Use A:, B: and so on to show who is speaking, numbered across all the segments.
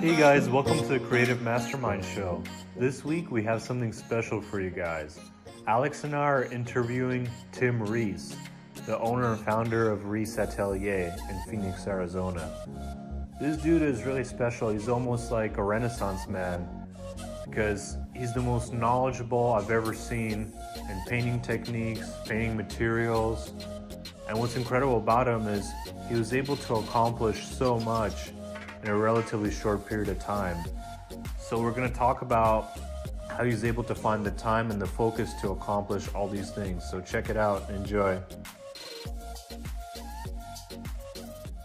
A: Hey guys, welcome to the Creative Mastermind Show. This week we have something special for you guys. Alex and I are interviewing Tim Rees, the owner and founder of Rees Atelier in Phoenix, Arizona. This dude is really special. He's almost like a Renaissance man because he's the most knowledgeable I've ever seen in painting techniques, painting materials. And what's incredible about him is he was able to accomplish so much in a relatively short period of time. So we're going to talk about how he's able to find the time and the focus to accomplish all these things. So check it out. Enjoy.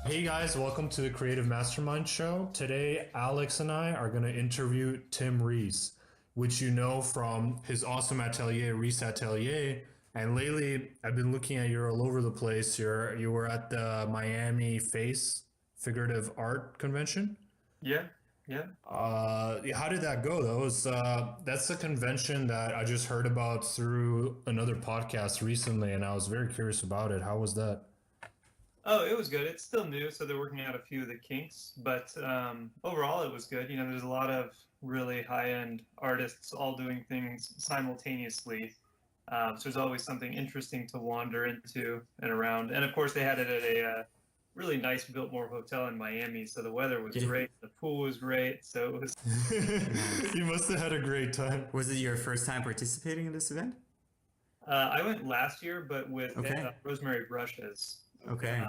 A: Hey guys, welcome to the Creative Mastermind Show. Today, Alex and I are going to interview Tim Rees, which you know from his awesome atelier, Rees Atelier. And lately, I've been looking at you all over the place. You were at the Miami Face Figurative Art Convention.
B: Yeah.
A: How did that go? That's a convention that I just heard about through another podcast recently, and I was very curious about it. How was that?
B: Oh, it was good. It's still new, so they're working out a few of the kinks, but overall it was good. You know, there's a lot of really high-end artists all doing things simultaneously. So there's always something interesting to wander into and around. And of course, they had it at a really nice Biltmore hotel in Miami, so the weather was great, the pool was great, so it was.
A: You must have had a great time.
C: Was it your first time participating in this event?
B: I went last year, but with
C: Okay.
B: Rosemary Brushes.
C: Okay.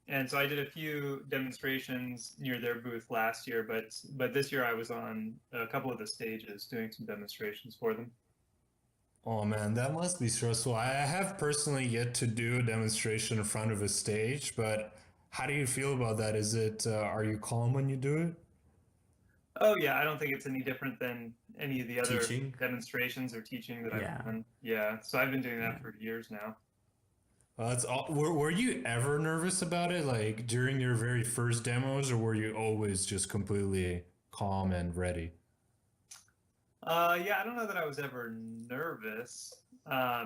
B: And so I did a few demonstrations near their booth last year, but this year I was on a couple of the stages doing some demonstrations for them.
A: Oh man, that must be stressful. I have personally yet to do a demonstration in front of a stage, but how do you feel about that? Are you calm when you do it?
B: Oh yeah, I don't think it's any different than any of the other
C: Teaching?
B: demonstrations or teaching that
C: Yeah.
B: I've done. Yeah, so I've been doing that for years now.
A: That's all. Were you ever nervous about it, like during your very first demos, or were you always just completely calm and ready?
B: Yeah, I don't know that I was ever nervous. I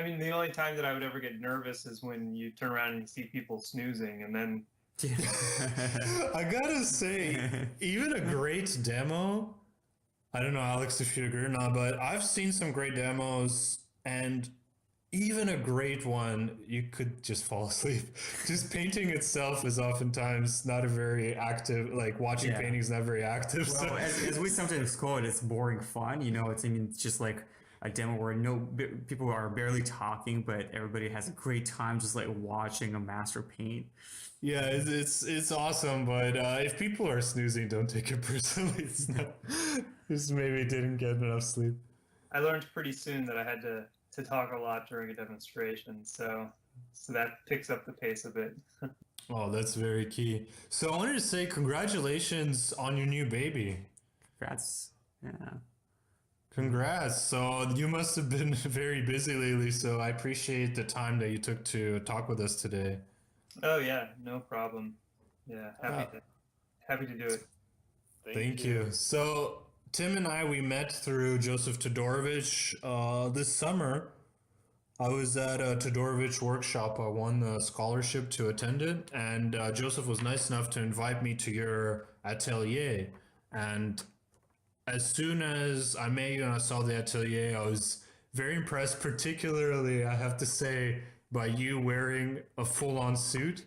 B: mean, the only time that I would ever get nervous is when you turn around and you see people snoozing, and then
A: I gotta say, even a great demo, I don't know, Alex, if you agree or not, but I've seen some great demos, and even a great one, you could just fall asleep. Just painting itself is oftentimes not a very active, like watching
C: Yeah.
A: painting is not very active.
C: Well, as we sometimes call it, it's boring fun. You know, it's just like a demo where people are barely talking, but everybody has a great time just like watching a master paint.
A: Yeah, it's awesome, but if people are snoozing, don't take it personally. It's not, just maybe didn't get enough sleep.
B: I learned pretty soon that I had to talk a lot during a demonstration, so that picks up the pace a bit.
A: Oh, that's very key. So I wanted to say congratulations on your new baby.
C: Congrats. Yeah.
A: Congrats. So you must have been very busy lately, so I appreciate the time that you took to talk with us today.
B: Oh yeah, no problem. Yeah, happy to do it.
A: Thank you. So Tim and I, we met through Joseph Todorovich this summer. I was at a Todorovich workshop. I won the scholarship to attend it, and Joseph was nice enough to invite me to your atelier. And as soon as I met you and I saw the atelier, I was very impressed, particularly, I have to say, by you wearing a full-on suit.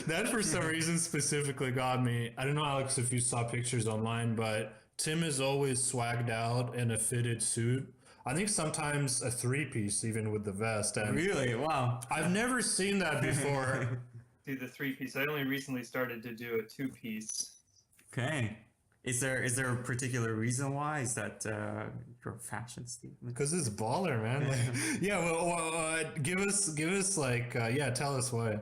A: That for some reason specifically got me. I don't know, Alex, if you saw pictures online, but Tim is always swagged out in a fitted suit. I think sometimes a three-piece, even with the vest. And
C: Really? Wow.
A: I've never seen that before.
B: Do the three-piece. I only recently started to do a two-piece.
C: Okay. Is there a particular reason why? Is that your fashion statement?
A: Because it's baller, man. Like, yeah, well, give us like, yeah, tell us why.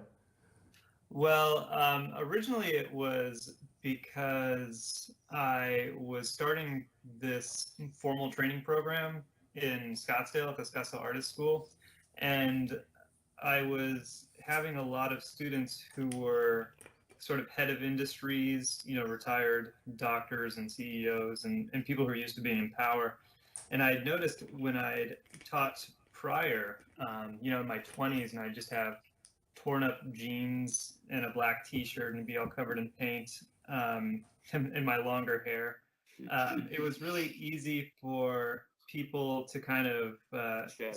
B: Well, originally it was because I was starting this formal training program in Scottsdale at the Scottsdale Artist School, and I was having a lot of students who were sort of head of industries, you know, retired doctors and CEOs and people who are used to being in power. And I had noticed when I'd taught prior, in my 20s, and I just have torn up jeans and a black T-shirt and be all covered in paint, and my longer hair. It was really easy for people to kind of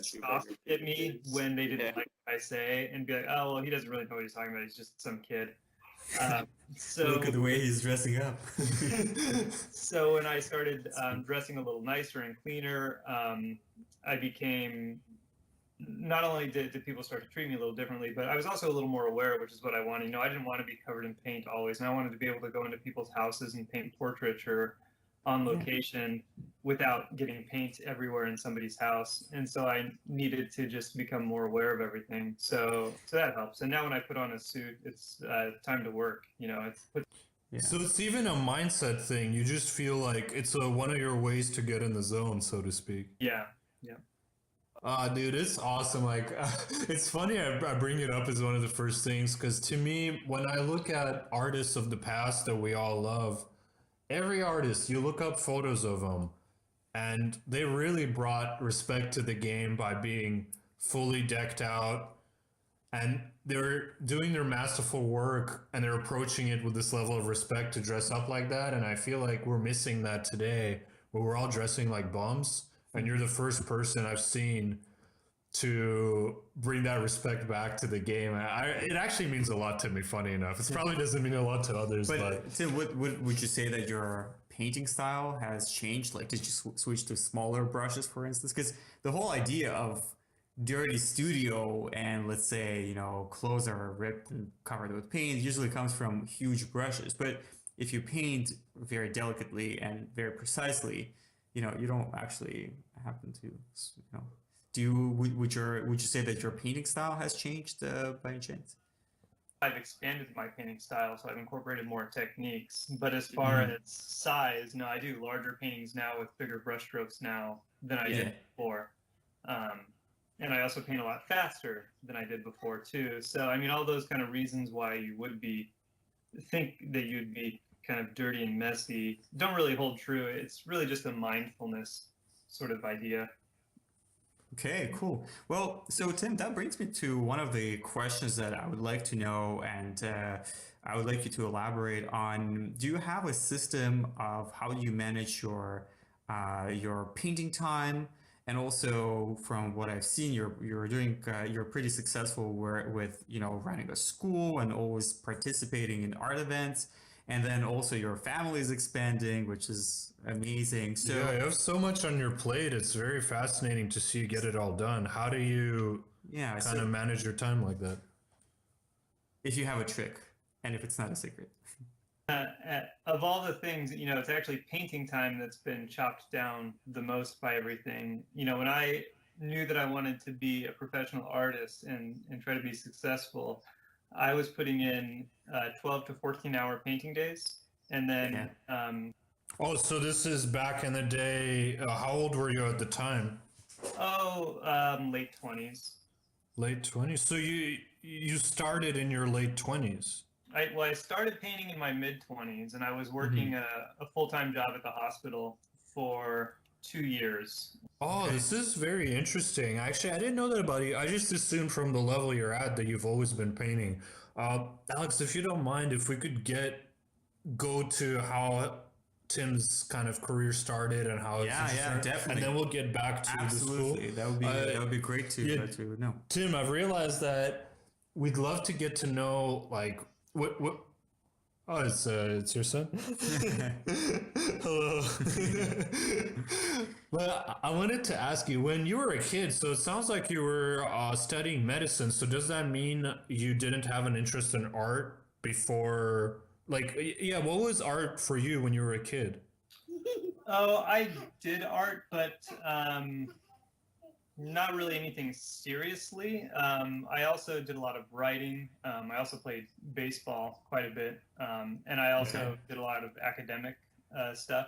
B: scoff at me when they didn't like what I say and be like, oh, well, he doesn't really know what he's talking about. He's just some kid. So
C: look at the way he's dressing up.
B: So when I started dressing a little nicer and cleaner, I became, not only did people start to treat me a little differently, but I was also a little more aware, which is what I wanted. I didn't want to be covered in paint always, and I wanted to be able to go into people's houses and paint portraiture on location without getting paint everywhere in somebody's house. And so I needed to just become more aware of everything. So that helps. And now when I put on a suit, it's time to work.
A: So it's even a mindset thing. You just feel like it's one of your ways to get in the zone, so to speak.
B: Yeah.
A: Dude, it's awesome. Like, it's funny I bring it up as one of the first things, because to me, when I look at artists of the past that we all love, every artist, you look up photos of them, and they really brought respect to the game by being fully decked out, and they're doing their masterful work, and they're approaching it with this level of respect to dress up like that. And I feel like we're missing that today, where we're all dressing like bums, and you're the first person I've seen to bring that respect back to the game. It actually means a lot to me, funny enough. It probably doesn't mean a lot to others. But
C: Tim, would you say that your painting style has changed? Like, did you switch to smaller brushes, for instance? Because the whole idea of dirty studio and, let's say, clothes are ripped and covered with paint usually comes from huge brushes. But if you paint very delicately and very precisely, you don't actually happen to, would you say that your painting style has changed by any chance?
B: I've expanded my painting style, so I've incorporated more techniques. But as far as size, no, I do larger paintings now with bigger brushstrokes now than I did before. And I also paint a lot faster than I did before too. So all those kind of reasons why you would think that you'd be kind of dirty and messy don't really hold true. It's really just a mindfulness sort of idea.
C: Okay, cool. Well, so Tim, that brings me to one of the questions that I would like to know, and I would like you to elaborate on. Do you have a system of how you manage your painting time? And also, from what I've seen, you're pretty successful with running a school and always participating in art events. And then also your family is expanding, which is amazing. So
A: yeah, you have so much on your plate. It's very fascinating to see you get it all done. How do you kind of manage your time like that?
C: If you have a trick, and if it's not a secret.
B: Of all the things, it's actually painting time that's been chopped down the most by everything. When I knew that I wanted to be a professional artist and try to be successful, I was putting in 12 to 14-hour painting days. And then...
A: so this is back in the day. How old were you at the time?
B: Late 20s.
A: Late 20s? So you started in your late 20s?
B: I started painting in my mid-20s, and I was working a full-time job at the hospital for 2 years.
A: Oh, this is very interesting. Actually, I didn't know that about you. I just assumed from the level you're at that you've always been painting. Alex, if you don't mind, if we could go to how Tim's kind of career started and how
C: definitely,
A: and then we'll get back to the school.
C: That would be great to know.
A: Tim, I've realized that we'd love to get to know what. Oh, it's your son. Hello. Well, I wanted to ask you, when you were a kid, so it sounds like you were studying medicine. So does that mean you didn't have an interest in art before? What was art for you when you were a kid?
B: Oh, I did art, but not really anything seriously. I also did a lot of writing. I also played baseball quite a bit. And I also did a lot of academic stuff,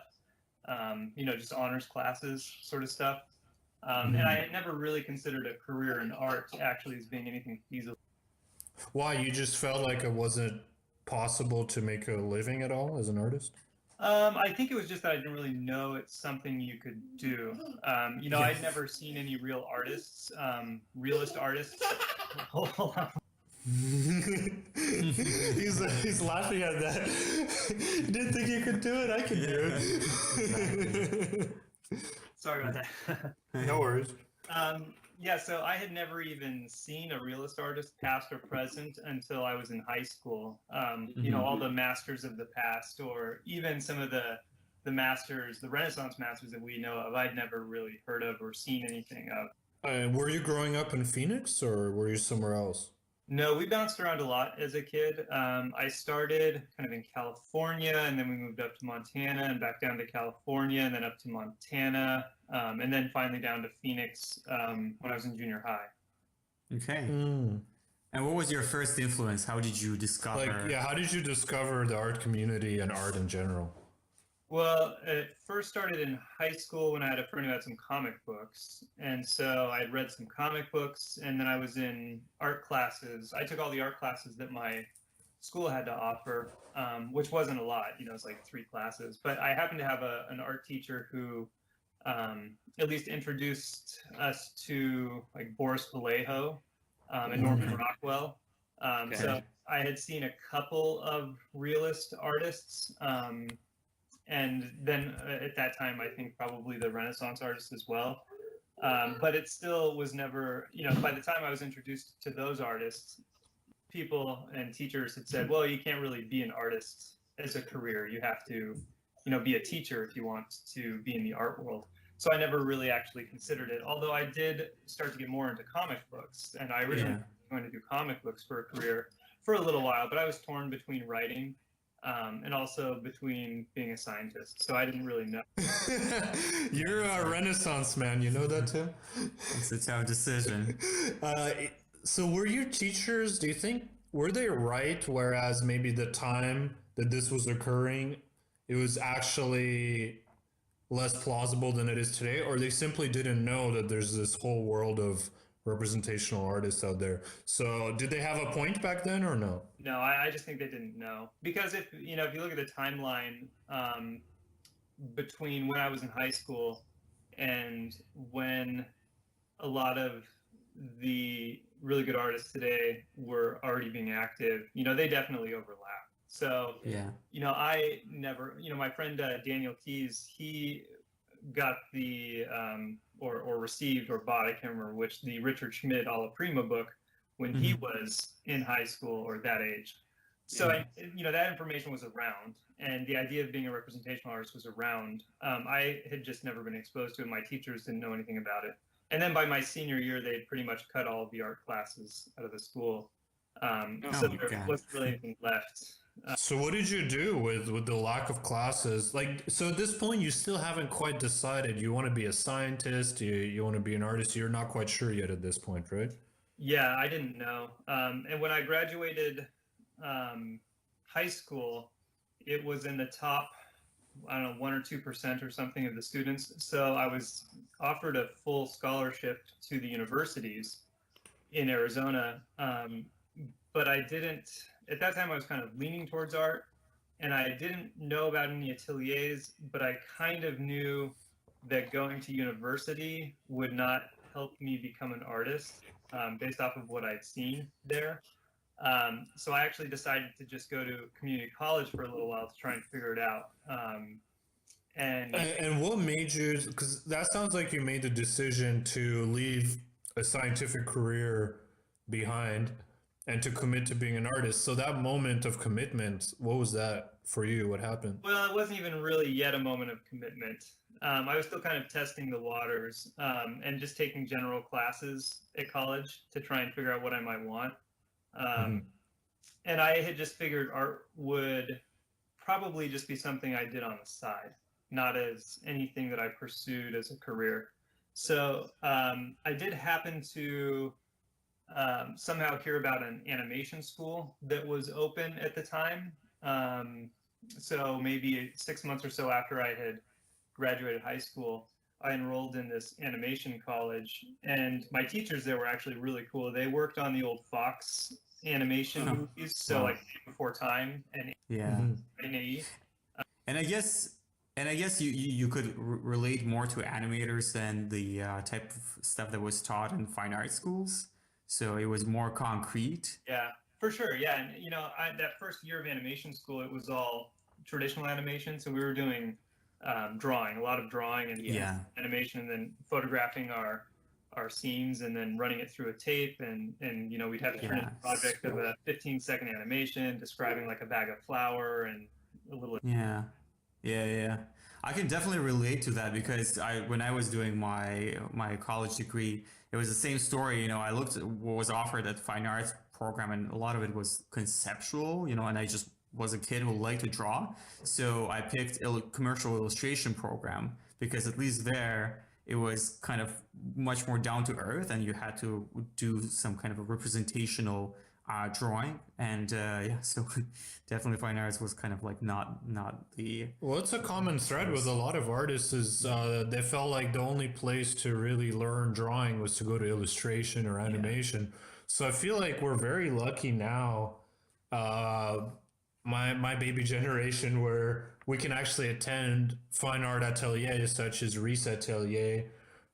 B: just honors classes sort of stuff. And I had never really considered a career in art actually as being anything feasible.
A: Why? You just felt like it wasn't possible to make a living at all as an artist?
B: I think it was just that I didn't really know it's something you could do. I'd never seen any real artists, realist artists. Hold on.
A: He's laughing at that. You didn't think you could do it? I can do it.
B: Sorry about that.
A: No worries.
B: So I had never even seen a realist artist, past or present, until I was in high school. All the masters of the past, or even some of the masters, the Renaissance masters that we know of, I'd never really heard of or seen anything of.
A: Were you growing up in Phoenix, or were you somewhere else?
B: No, we bounced around a lot as a kid. I started kind of in California, and then we moved up to Montana, and back down to California, and then up to Montana, and then finally down to Phoenix when I was in junior high.
C: Okay. And what was your first influence? How did you discover?
A: How did you discover the art community and art in general?
B: Well, it first started in high school when I had a friend who had some comic books. And so I had read some comic books, and then I was in art classes. I took all the art classes that my school had to offer, which wasn't a lot. It was like 3 classes. But I happened to have an art teacher who at least introduced us to like Boris Vallejo and Norman Rockwell. So I had seen a couple of realist artists. And then at that time, I think probably the Renaissance artists as well. But it still was never, by the time I was introduced to those artists, people and teachers had said, well, you can't really be an artist as a career. You have to, be a teacher if you want to be in the art world. So I never really actually considered it, although I did start to get more into comic books. And I originally was going to do comic books for a career for a little while, but I was torn between writing and also between being a scientist. So I didn't really know.
A: You're a Renaissance man. You know that, Tim?
C: It's a tough decision.
A: So were your teachers, do you think, were they right? Whereas maybe the time that this was occurring, it was actually less plausible than it is today? Or they simply didn't know that there's this whole world of representational artists out there. So did they have a point back then or no?
B: No, I just think they didn't know. Because if you look at the timeline between when I was in high school and when a lot of the really good artists today were already being active, they definitely overlap. So, I never, my friend Daniel Keyes, he got the or received or bought, I can't remember which, the Richard Schmid Alla Prima book when he was in high school or that age. So, that information was around, and the idea of being a representational artist was around. I had just never been exposed to it. My teachers didn't know anything about it. And then by my senior year, they had pretty much cut all of the art classes out of the school. So there wasn't really anything left.
A: So what did you do with the lack of classes? So at this point, you still haven't quite decided. You want to be a scientist, you want to be an artist. You're not quite sure yet at this point, right?
B: Yeah, I didn't know. And when I graduated high school, it was in the top, 1 or 2% or something of the students. So I was offered a full scholarship to the universities in Arizona. But I didn't, at that time I was kind of leaning towards art, and I didn't know about any ateliers, but I kind of knew that going to university would not help me become an artist based off of what I'd seen there. So I actually decided to just go to community college for a little while to try and figure it out.
A: And what made you, because that sounds like you made the decision to leave a scientific career behind and to commit to being an artist. So that moment of commitment, what was that for you? What happened?
B: Well, it wasn't even really yet a moment of commitment. I was still kind of testing the waters and just taking general classes at college to try and figure out what I might want. And I had just figured art would probably just be something I did on the side, not as anything that I pursued as a career. So I did happen to somehow hear about an animation school that was open at the time. So maybe 6 months or so after I had graduated high school, I enrolled in this animation college, and my teachers there were actually really cool. They worked on the old Fox animation movies, so like Before Time and AE.
C: And I guess you could relate more to animators than the type of stuff that was taught in fine art schools. So it was more concrete.
B: Yeah, for sure. Yeah, and that first year of animation school, it was all traditional animation. So we were doing drawing, a lot of drawing and
C: Yeah.
B: animation, and then photographing our scenes, and then running it through a tape, and we'd have to turn in
C: Yeah.
B: a project of a 15-second animation describing like a bag of flour and a little.
C: Yeah. Yeah. I can definitely relate to that because when I was doing my college degree, it was the same story. I looked at what was offered at fine arts program, and a lot of it was conceptual. And I just was a kid who liked to draw, so I picked commercial illustration program because at least there it was kind of much more down to earth, and you had to do some kind of a representational drawing, and yeah, so definitely fine arts was kind of like not the.
D: Well, it's a common thread with a lot of artists is they felt like the only place to really learn drawing was to go to illustration or animation. So I feel like we're very lucky now, my baby generation, where we can actually attend fine art ateliers such as Rees Atelier,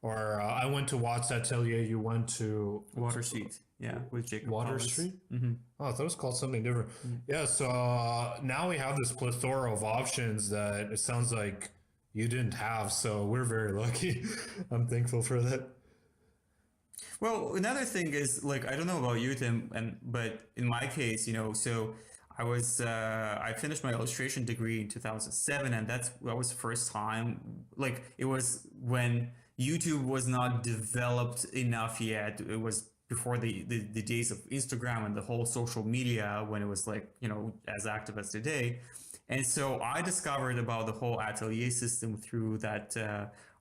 D: or I went to Watts Atelier. You went to
C: Water Street, yeah, with Jacob
D: Water
C: Collins.
D: Street?
C: Mm-hmm.
D: Oh, I thought it was called something different. Yeah, so now we have this plethora of options that it sounds like you didn't have. So we're very lucky. I'm thankful for that.
C: Well, another thing is like I don't know about you, Tim, but in my case, so I finished my illustration degree in 2007, and that was the first time. Like it was when YouTube was not developed enough yet. It was before the days of Instagram and the whole social media when it was like as active as today. And so I discovered about the whole atelier system through that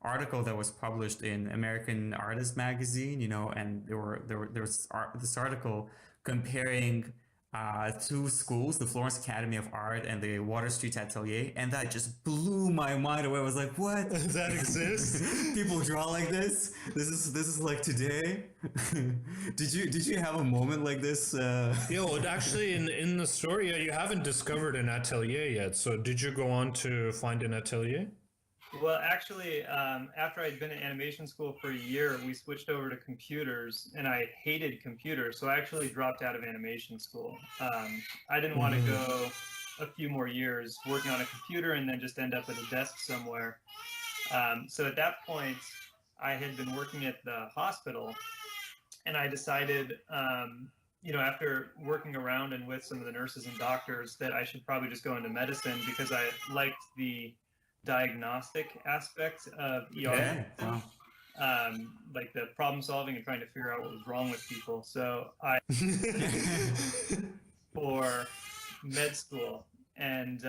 C: article that was published in American Artist magazine, and there was this article comparing two schools, the Florence Academy of Art and the Water Street Atelier, and that just blew my mind away. I was like, "What?
D: That exists?
C: People draw like this? This is like today." Did you have a moment like this?
D: Well, actually, in the story, you haven't discovered an atelier yet. So did you go on to find an atelier?
B: Well, actually, after I'd been at animation school for a year, we switched over to computers, and I hated computers, so I actually dropped out of animation school. I didn't want to go a few more years working on a computer and then just end up at a desk somewhere. So at that point, I had been working at the hospital, and I decided, after working around and with some of the nurses and doctors, that I should probably just go into medicine because I liked the diagnostic aspect of ER, like the problem solving and trying to figure out what was wrong with people. So I for med school, and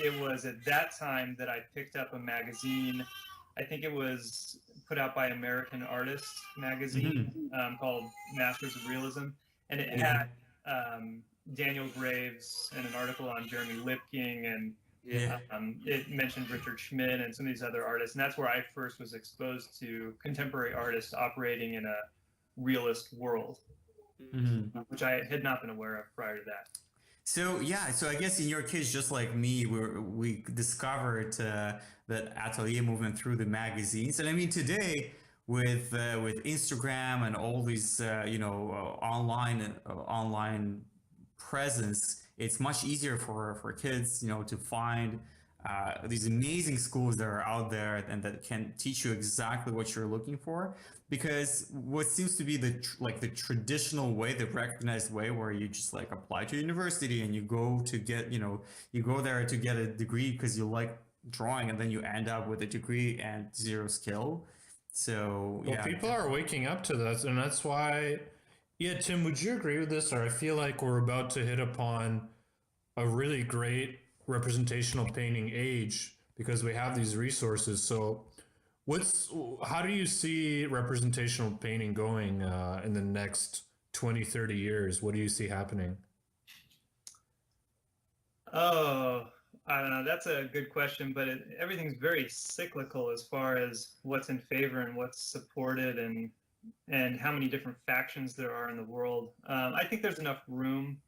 B: it was at that time that I picked up a magazine. I think it was put out by American Artist magazine, called Masters of Realism, and it had Daniel Graves and an article on Jeremy Lipking, and it mentioned Richard Schmidt and some of these other artists, and that's where I first was exposed to contemporary artists operating in a realist world, which I had not been aware of prior to that.
C: So I guess in your case, just like me, we discovered that atelier movement through the magazines, and I mean today with Instagram and all these online presence, it's much easier for kids, to find these amazing schools that are out there and that can teach you exactly what you're looking for. Because what seems to be the traditional way, the recognized way, where you just like apply to university and you go to get, you go there to get a degree because you like drawing, and then you end up with a degree and zero skill. So
D: well, people are waking up to that, and that's why. Yeah, Tim, would you agree with this? Or I feel like we're about to hit upon a really great representational painting age because we have these resources. So how do you see representational painting going in the next 20, 30 years? What do you see happening?
B: Oh, I don't know. That's a good question, but everything's very cyclical as far as what's in favor and what's supported, and how many different factions there are in the world. I think there's enough room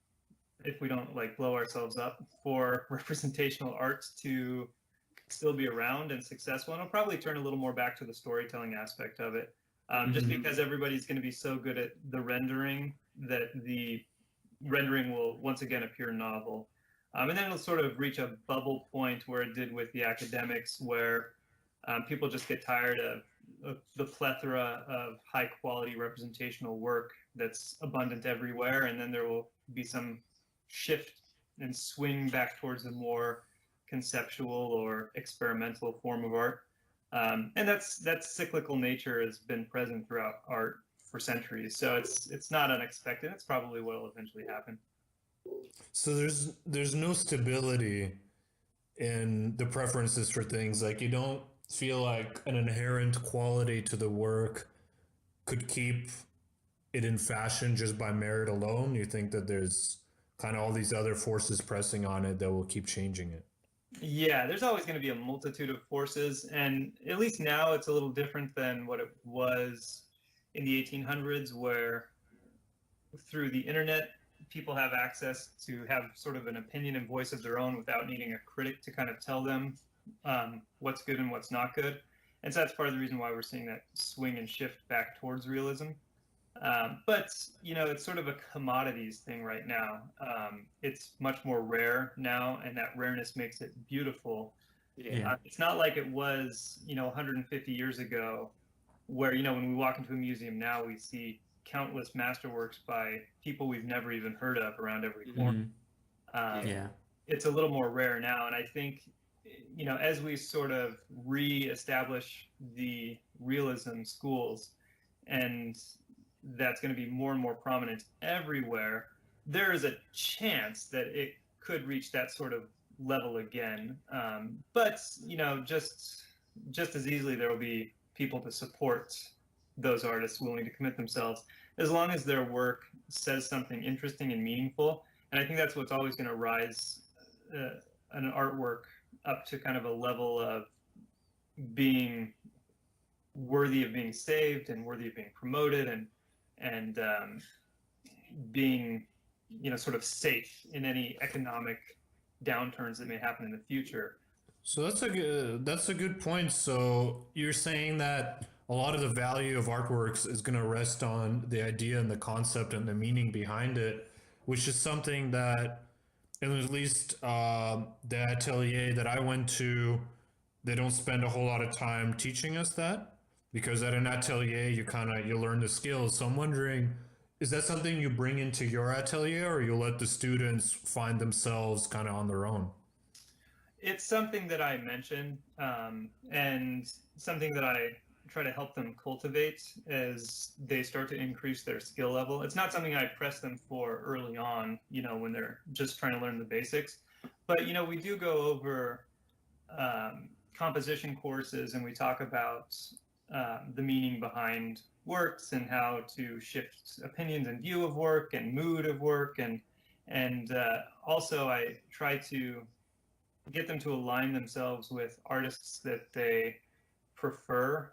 B: if we don't like blow ourselves up, for representational art to still be around and successful. And I'll probably turn a little more back to the storytelling aspect of it, just because everybody's going to be so good at the rendering that the rendering will once again appear novel. And then it'll sort of reach a bubble point where it did with the academics, where people just get tired of the plethora of high quality representational work that's abundant everywhere. And then there will be some shift and swing back towards a more conceptual or experimental form of art. And that cyclical nature has been present throughout art for centuries. So it's not unexpected. It's probably what will eventually happen.
D: So there's no stability in the preferences for things. Like, you don't feel like an inherent quality to the work could keep it in fashion just by merit alone. You think that there's kind of all these other forces pressing on it that will keep changing it.
B: Yeah, there's always going to be a multitude of forces, and at least now it's a little different than what it was in the 1800s, where through the internet, people have access to have sort of an opinion and voice of their own without needing a critic to kind of tell them what's good and what's not good. And so that's part of the reason why we're seeing that swing and shift back towards realism. But, you know, it's sort of a commodities thing right now. It's much more rare now, and that rareness makes it beautiful.
C: Yeah.
B: It's not like it was, 150 years ago, where, when we walk into a museum now, we see countless masterworks by people we've never even heard of around every corner. It's a little more rare now, and I think, as we sort of re-establish the realism schools, and that's going to be more and more prominent everywhere, there is a chance that it could reach that sort of level again. But, just as easily there will be people to support those artists willing to commit themselves, as long as their work says something interesting and meaningful. And I think that's what's always going to rise an artwork up to kind of a level of being worthy of being saved and worthy of being promoted and being, sort of safe in any economic downturns that may happen in the future.
D: So that's a good point. So you're saying that a lot of the value of artworks is going to rest on the idea and the concept and the meaning behind it, which is something that, at least the atelier that I went to, they don't spend a whole lot of time teaching us that, because at an atelier you learn the skills. So I'm wondering, is that something you bring into your atelier, or you let the students find themselves kind of on their own?
B: It's something that I mention, and something that I try to help them cultivate as they start to increase their skill level. It's not something I press them for early on, when they're just trying to learn the basics. But, we do go over composition courses, and we talk about the meaning behind works and how to shift opinions and view of work and mood of work. And also I try to get them to align themselves with artists that they prefer,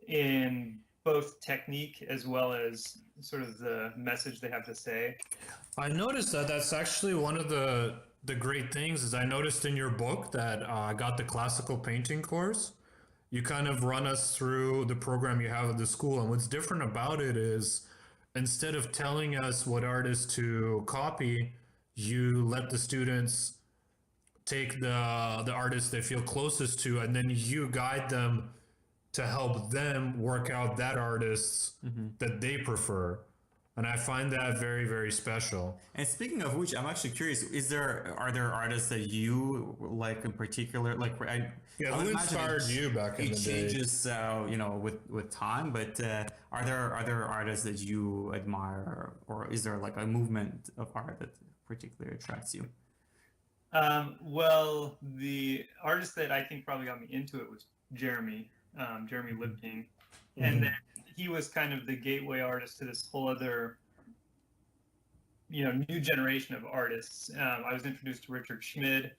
B: in both technique as well as sort of the message they have to say.
D: I noticed that that's actually one of the great things. Is I noticed in your book that I got the classical painting course. You kind of run us through the program you have at the school, and what's different about it is, instead of telling us what artists to copy, you let the students take the artists they feel closest to, and then you guide them to help them work out that artists that they prefer. And I find that very, very special.
C: And speaking of which, I'm actually curious: are there artists that you like in particular? Like,
D: who inspired you back in the day?
C: It changes, with time. But are there artists that you admire, or is there like a movement of art that particularly attracts you?
B: Well, the artist that I think probably got me into it was Jeremy Lipking. And then he was kind of the gateway artist to this whole other, new generation of artists. I was introduced to Richard Schmid,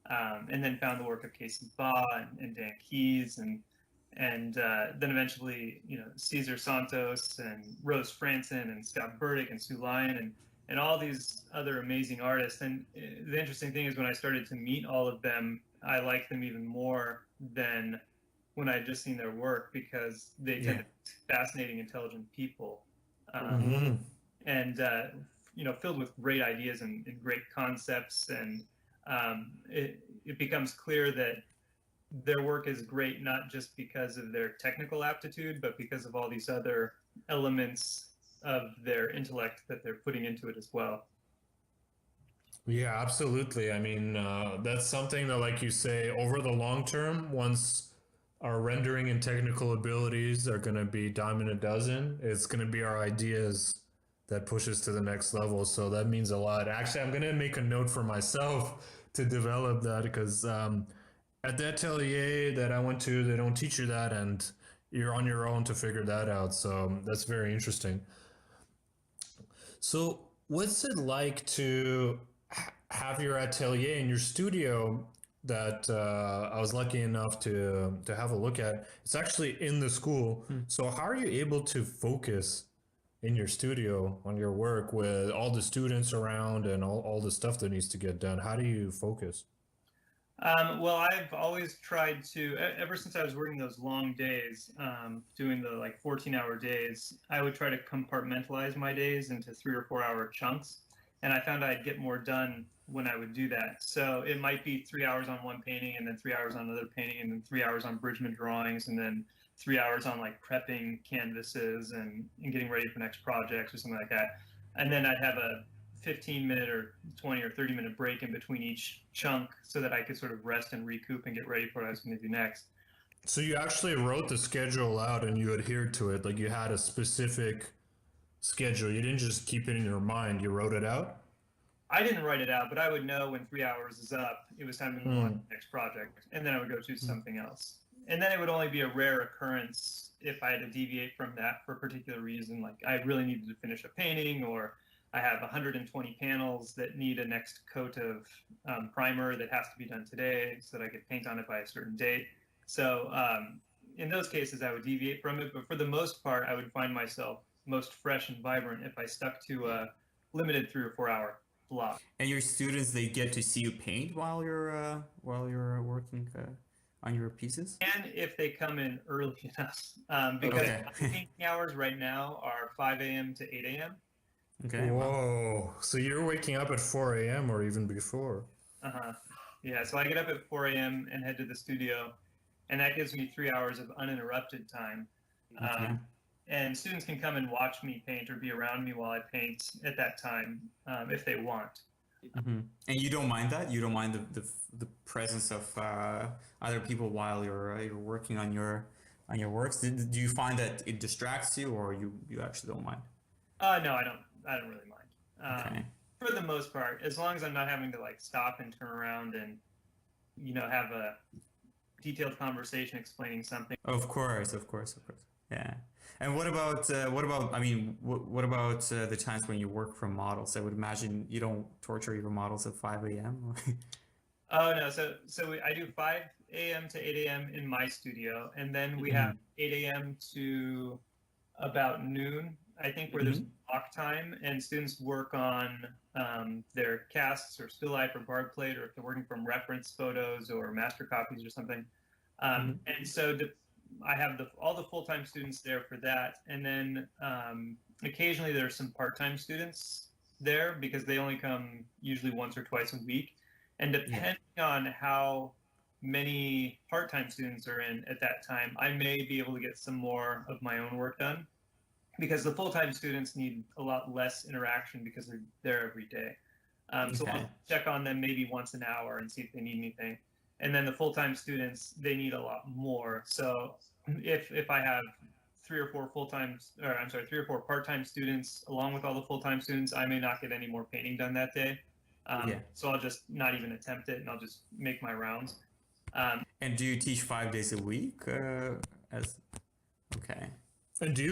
B: and then found the work of Casey Baugh and Dan Keyes, and then eventually, Cesar Santos and Rose Franson and Scott Burdick and Sue Lyon, and all these other amazing artists. And the interesting thing is when I started to meet all of them, I liked them even more than when I had just seen their work, because they tend to be fascinating, intelligent people, and filled with great ideas and great concepts. And it becomes clear that their work is great not just because of their technical aptitude, but because of all these other elements of their intellect that they're putting into it as well.
D: Yeah, absolutely. I mean, that's something that, like you say, over the long term, once our rendering and technical abilities are going to be dime a dozen, it's going to be our ideas that push us to the next level. So that means a lot. Actually, I'm going to make a note for myself to develop that, because at the atelier that I went to, they don't teach you that, and you're on your own to figure that out. So that's very interesting. So what's it like to have your atelier in your studio that I was lucky enough to have a look at? It's actually in the school. So how are you able to focus in your studio on your work with all the students around and all the stuff that needs to get done? How do you focus?
B: Well, I've always tried to, ever since I was working those long days, doing the like 14-hour days, I would try to compartmentalize my days into 3 or 4 hour chunks. And I found I'd get more done when I would do that. So it might be 3 hours on one painting, and then 3 hours on another painting, and then 3 hours on bridgman drawings, and then 3 hours on like prepping canvases and getting ready for next projects or something like that. And then I'd have a 15-minute or 20 or 30-minute break in between each chunk so that I could sort of rest and recoup and get ready for what I was going to do next.
D: So you actually wrote the schedule out and you adhered to it, like you had a specific schedule. You didn't just keep it in your mind, you wrote it out?
B: I didn't write it out, but I would know when 3 hours is up, it was time to move on to the next project, and then I would go do something else. And then it would only be a rare occurrence if I had to deviate from that for a particular reason, like I really needed to finish a painting, or I have 120 panels that need a next coat of primer that has to be done today so that I could paint on it by a certain date. So in those cases, I would deviate from it. But for the most part, I would find myself most fresh and vibrant if I stuck to a limited 3 or 4 hour block.
C: And your students, they get to see you paint while you're working on your pieces?
B: And if they come in early enough, because painting hours right now are 5 a.m. to 8 a.m.
C: Okay.
D: Whoa. So you're waking up at 4 a.m. or even before?
B: Yeah, so I get up at 4 a.m. and head to the studio, and that gives me 3 hours of uninterrupted time. And students can come and watch me paint or be around me while I paint at that time if they want.
C: And you don't mind that? You don't mind the presence of other people while you're working on your works? Do you find that it distracts you, or you actually don't mind?
B: No, I don't really mind. For the most part, as long as I'm not having to like stop and turn around and have a detailed conversation explaining something.
C: Of course. Yeah. And what about I mean, what about the times when you work from models? I would imagine you don't torture your models at 5 a.m.
B: Oh no, so I do 5 a.m. to 8 a.m. in my studio, and then we have 8 a.m. to about noon, I think, where there's block time, and students work on their casts or still life or barred plate, or if they're working from reference photos or master copies or something. And so I have all the full-time students there for that, and then occasionally there's some part-time students there because they only come usually once or twice a week, and depending on how many part-time students are in at that time, I may be able to get some more of my own work done, because the full-time students need a lot less interaction because they're there every day. So I'll check on them maybe once an hour and see if they need anything. And then the full-time students, they need a lot more. So if I have 3 or 4 part-time students along with all the full-time students, I may not get any more painting done that day. So I'll just not even attempt it, and I'll just make my rounds.
C: And do you teach 5 days a week?
D: And do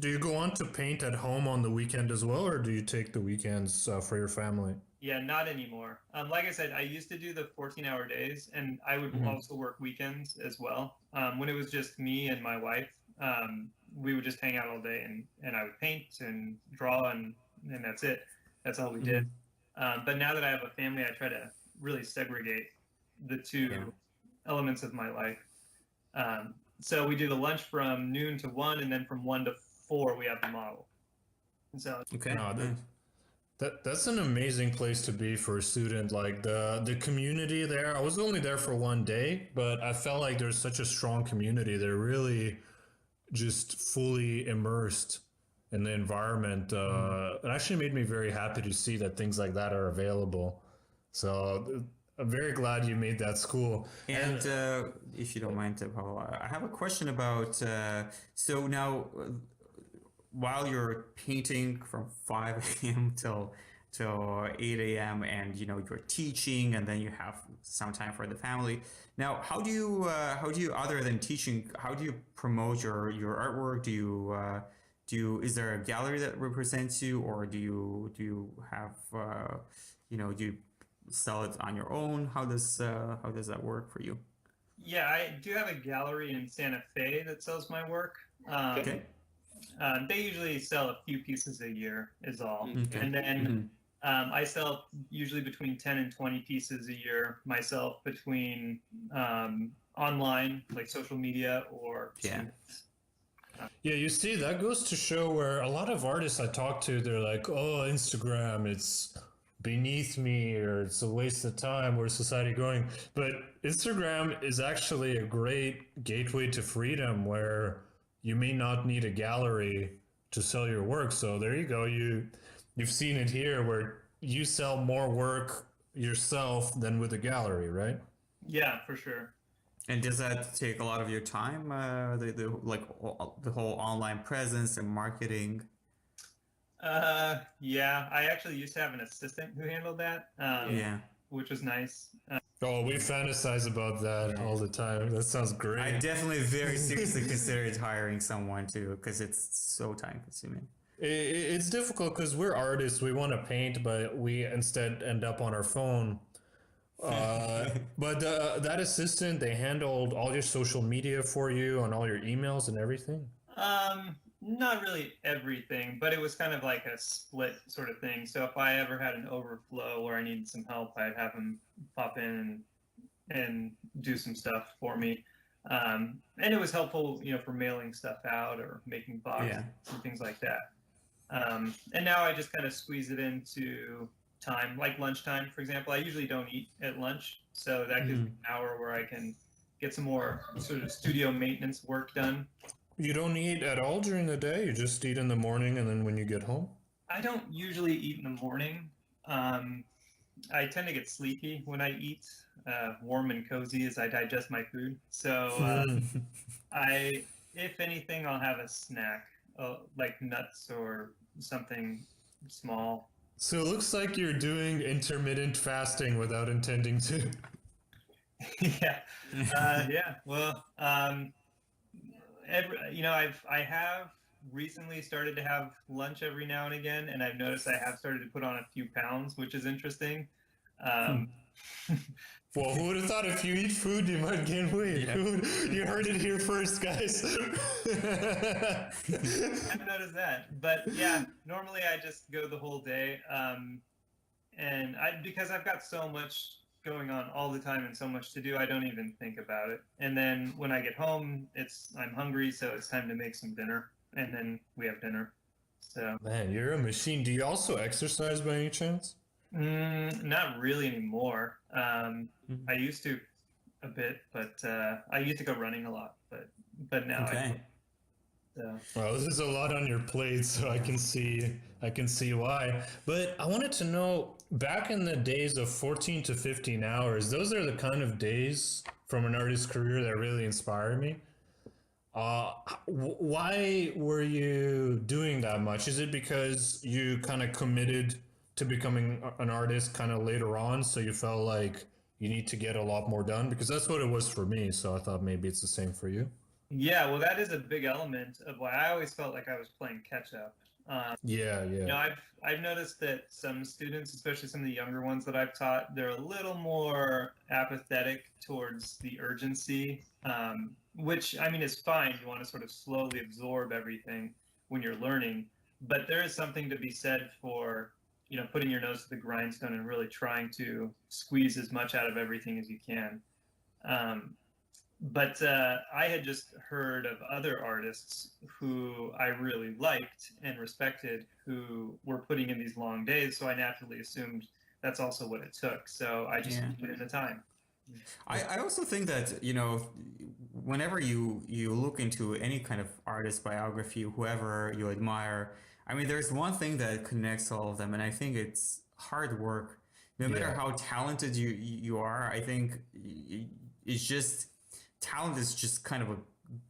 D: you go on to paint at home on the weekend as well, or do you take the weekends for your family?
B: Yeah, not anymore. Like I said, I used to do the 14-hour days, and I would also work weekends as well. When it was just me and my wife, we would just hang out all day, and I would paint and draw, and that's it. That's all we did. But now that I have a family, I try to really segregate the two elements of my life. So we do the lunch from noon to 1, and then from 1 to 4 we have the model. And so
D: That's an amazing place to be for a student. Like the community there. I was only there for 1 day, but I felt like there's such a strong community. They're really just fully immersed in the environment. It actually made me very happy to see that things like that are available. So I'm very glad you made that school.
C: And if you don't mind, Paul, I have a question about, so now while you're painting from 5 a.m. till 8 a.m. and you're teaching, and then you have some time for the family. Now, how do you other than teaching, how do you promote your artwork? Is there a gallery that represents you, or do you have do you sell it on your own? How does that work for you?
B: Yeah, I do have a gallery in Santa Fe that sells my work.
C: Okay.
B: They usually sell a few pieces a year is all.
C: Okay.
B: And then I sell usually between 10 and 20 pieces a year myself, between online, like social media, or students.
D: Yeah, you see, that goes to show where a lot of artists I talk to, they're like, oh, Instagram, it's beneath me, or it's a waste of time, where's society going? But Instagram is actually a great gateway to freedom, where you may not need a gallery to sell your work. So there you go. You've seen it here, where you sell more work yourself than with a gallery, right?
B: Yeah, for sure.
C: And does that take a lot of your time? The whole online presence and marketing.
B: Yeah, I actually used to have an assistant who handled that. Which was nice.
D: Oh, we fantasize about that all the time. That sounds great.
C: I definitely very seriously considered hiring someone too, because it's so time consuming.
D: It's difficult because we're artists. We want to paint, but we instead end up on our phone. But that assistant, they handled all your social media for you and all your emails and everything?
B: Not really everything, but it was kind of like a split sort of thing. So if I ever had an overflow where I needed some help, I'd have him pop in and do some stuff for me. And it was helpful, for mailing stuff out or making boxes and things like that. And now I just kind of squeeze it into time, like lunchtime, for example. I usually don't eat at lunch, so that gives me an hour where I can get some more sort of studio maintenance work done.
D: You don't eat at all during the day? You just eat in the morning and then when you get home?
B: I don't usually eat in the morning. I tend to get sleepy when I eat, warm and cozy as I digest my food. So if anything, I'll have a snack, like nuts or something small.
D: So it looks like you're doing intermittent fasting without intending to.
B: Yeah. Well, I have recently started to have lunch every now and again, and I've noticed I have started to put on a few pounds, which is interesting.
D: Well, who would have thought if you eat food, you might gain weight?
C: Yeah.
D: You heard it here first, guys.
B: I haven't noticed that. But yeah, normally I just go the whole day. And because I've got so much going on all the time and so much to do, I don't even think about it. And then when I get home, I'm hungry, so it's time to make some dinner. And then we have dinner. So
D: Man, you're a machine. Do you also exercise by any chance?
B: Not really anymore. I used to a bit, but I used to go running a lot, but now
C: Okay.
D: Well, this is a lot on your plate, so I can see why. But I wanted to know, back in the days of 14 to 15 hours, those are the kind of days from an artist's career that really inspire me. Why were you doing that much? Is it because you kind of committed to becoming an artist kind of later on, so you felt like you need to get a lot more done? Because that's what it was for me, so I thought maybe it's the same for you.
B: Yeah, well, that is a big element of why I always felt like I was playing catch up.
D: Yeah.
B: I've noticed that some students, especially some of the younger ones that I've taught, they're a little more apathetic towards the urgency, which I mean is fine. You want to sort of slowly absorb everything when you're learning, but there is something to be said for putting your nose to the grindstone and really trying to squeeze as much out of everything as you can. But I had just heard of other artists who I really liked and respected who were putting in these long days, so I naturally assumed that's also what it took. So I just put in the time.
C: I also think that, whenever you look into any kind of artist biography, whoever you admire, I mean, there's one thing that connects all of them, and I think it's hard work. No matter how talented you are, I think it's just talent is just kind of a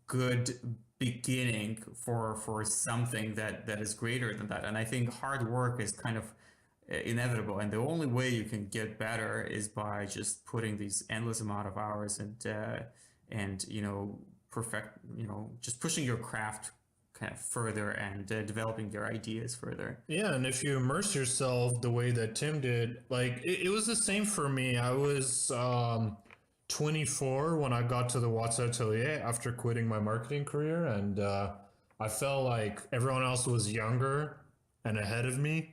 C: good beginning for something that is greater than that. And I think hard work is kind of inevitable, and the only way you can get better is by just putting these endless amount of hours and perfect, just pushing your craft kind of further and developing your ideas further.
D: Yeah, and if you immerse yourself the way that Tim did, like it was the same for me. I was 24 when I got to the Rees Atelier after quitting my marketing career, and I felt like everyone else was younger and ahead of me.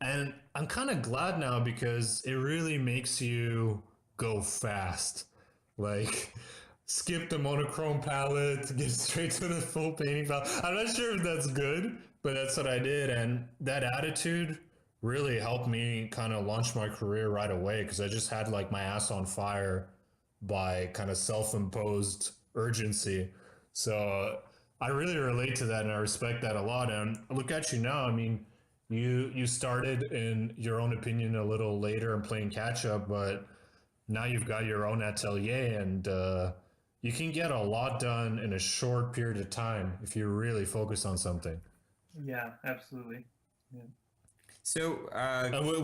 D: And I'm kind of glad now because it really makes you go fast. Like, skip the monochrome palette, get straight to the full painting palette. I'm not sure if that's good, but that's what I did. And that attitude really helped me kind of launch my career right away because I just had like my ass on fire by kind of self-imposed urgency. So I really relate to that and I respect that a lot. And look at you now. I mean, you started, in your own opinion, a little later and playing catch up, but now you've got your own atelier and you can get a lot done in a short period of time if you really focus on something.
B: Yeah, absolutely. Yeah.
C: So,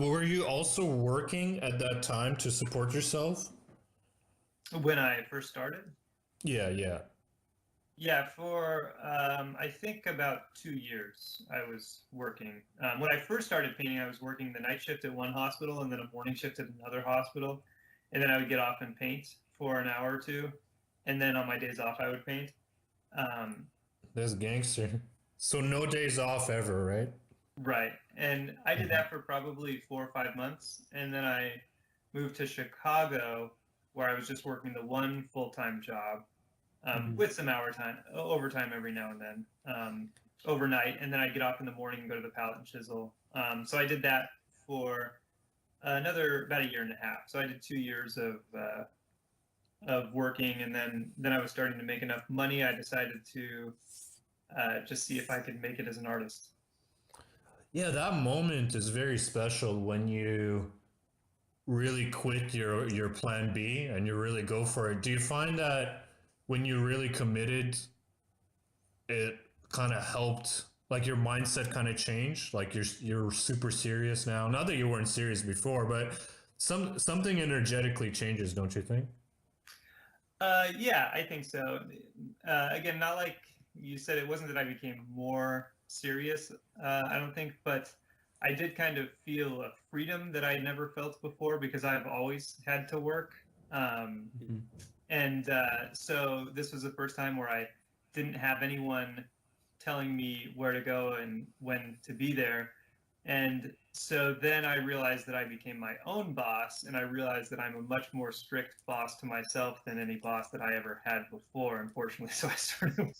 D: were you also working at that time to support yourself?
B: When I first started?
D: Yeah.
B: Yeah, for I think about 2 years I was working. When I first started painting, I was working the night shift at one hospital and then a morning shift at another hospital. And then I would get off and paint for an hour or two. And then on my days off, I would paint.
D: That's gangster. So no days off ever, right?
B: Right. And I did that for probably 4 or 5 months. And then I moved to Chicago where I was just working the one full-time job. With some overtime every now and then, overnight, and then I'd get off in the morning and go to the palette and chisel. So I did that for about a year and a half. So I did 2 years of working, and then I was starting to make enough money. I decided to just see if I could make it as an artist.
D: Yeah, that moment is very special when you really quit your plan B and you really go for it. Do you find that when you really committed, it kind of helped, like your mindset kind of changed, like you're super serious now? Not that you weren't serious before, but something energetically changes, don't you think?
B: Yeah, I think so. Again, not like you said, it wasn't that I became more serious, I don't think, but I did kind of feel a freedom that I had never felt before because I've always had to work. And so this was the first time where I didn't have anyone telling me where to go and when to be there. And so then I realized that I became my own boss, and I realized that I'm a much more strict boss to myself than any boss that I ever had before, unfortunately. So I started.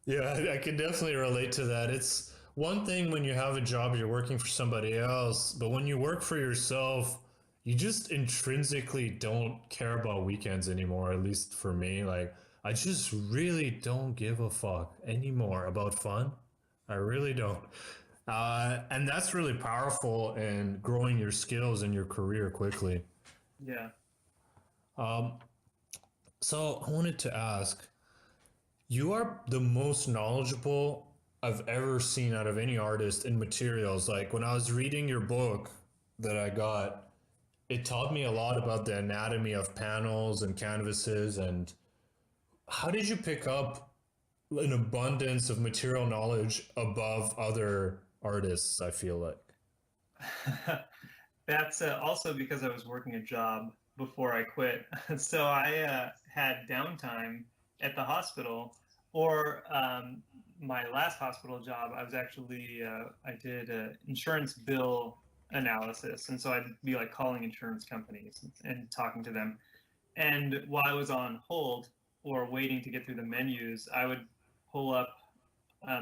D: Yeah, I can definitely relate to that. It's one thing when you have a job, you're working for somebody else, but when you work for yourself, you just intrinsically don't care about weekends anymore, at least for me. Like, I just really don't give a fuck anymore about fun. I really don't. And that's really powerful in growing your skills and your career quickly.
B: Yeah.
D: So I wanted to ask, you are the most knowledgeable I've ever seen out of any artist in materials. Like when I was reading your book that I got, it taught me a lot about the anatomy of panels and canvases. And how did you pick up an abundance of material knowledge above other artists, I feel like?
B: That's also because I was working a job before I quit. So I had downtime at the hospital, or my last hospital job, I was actually I did insurance bill analysis, and so I'd be like calling insurance companies and talking to them. And while I was on hold or waiting to get through the menus, I would pull up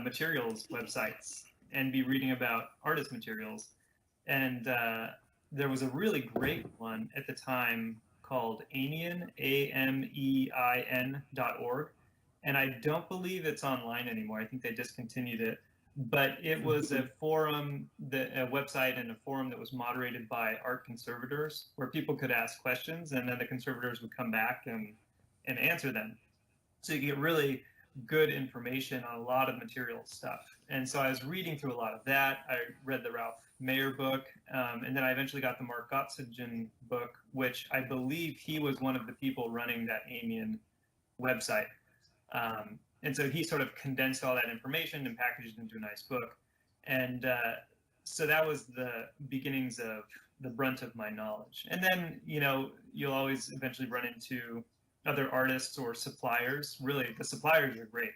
B: materials websites and be reading about artist materials. And there was a really great one at the time called Amein, AMEIN.org. And I don't believe it's online anymore. I think they discontinued it. But it was a forum, a website and a forum that was moderated by art conservators, where people could ask questions, and then the conservators would come back and answer them. So you get really good information on a lot of material stuff. And so I was reading through a lot of that. I read the Ralph Mayer book, and then I eventually got the Mark Gottsagen book, which I believe he was one of the people running that Amein website. And so he sort of condensed all that information and packaged it into a nice book. And so that was the beginnings of the brunt of my knowledge. And then, you know, you'll always eventually run into other artists or suppliers. Really, the suppliers are great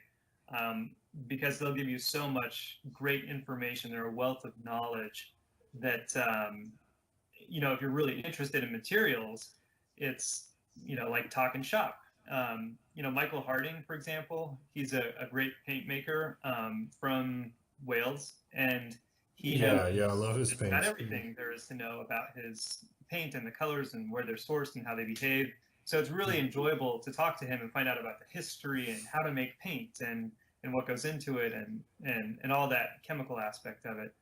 B: because they'll give you so much great information. They're a wealth of knowledge that, you know, if you're really interested in materials, it's, you know, like talking shop. You know, Michael Harding, for example, he's a great paint maker from Wales, and he
D: I love his paint.
B: Not everything there is to know about his paint and the colors and where they're sourced and how they behave. So it's really enjoyable to talk to him and find out about the history and how to make paint and what goes into it and all that chemical aspect of it.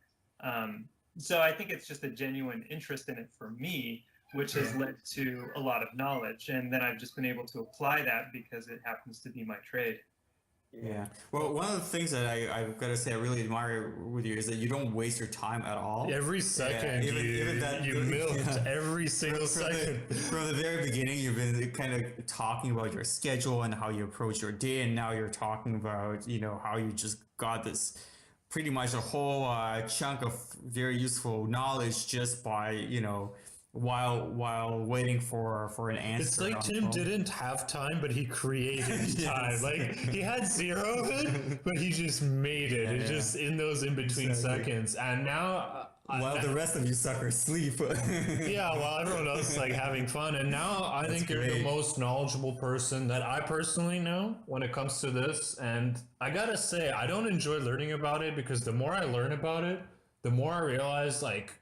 B: So I think it's just a genuine interest in it for me, which has led to a lot of knowledge. And then I've just been able to apply that because it happens to be my trade.
C: Yeah. Well, one of the things that I've got to say I really admire with you is that you don't waste your time at all.
D: Every second,
C: even that,
D: you milked every single second.
C: From the very beginning, you've been kind of talking about your schedule and how you approach your day, and now you're talking about, you know, how you just got this pretty much a whole chunk of very useful knowledge just by, you know, while waiting for an answer.
D: It's like Tim didn't have time, but he created time. Like he had zero of it, but he just made it. It's just in those in-between seconds. And now
C: while the rest of you suckers sleep.
D: Yeah, while everyone else is like having fun. And now I think you're the most knowledgeable person that I personally know when it comes to this. And I gotta say, I don't enjoy learning about it because the more I learn about it, the more I realize like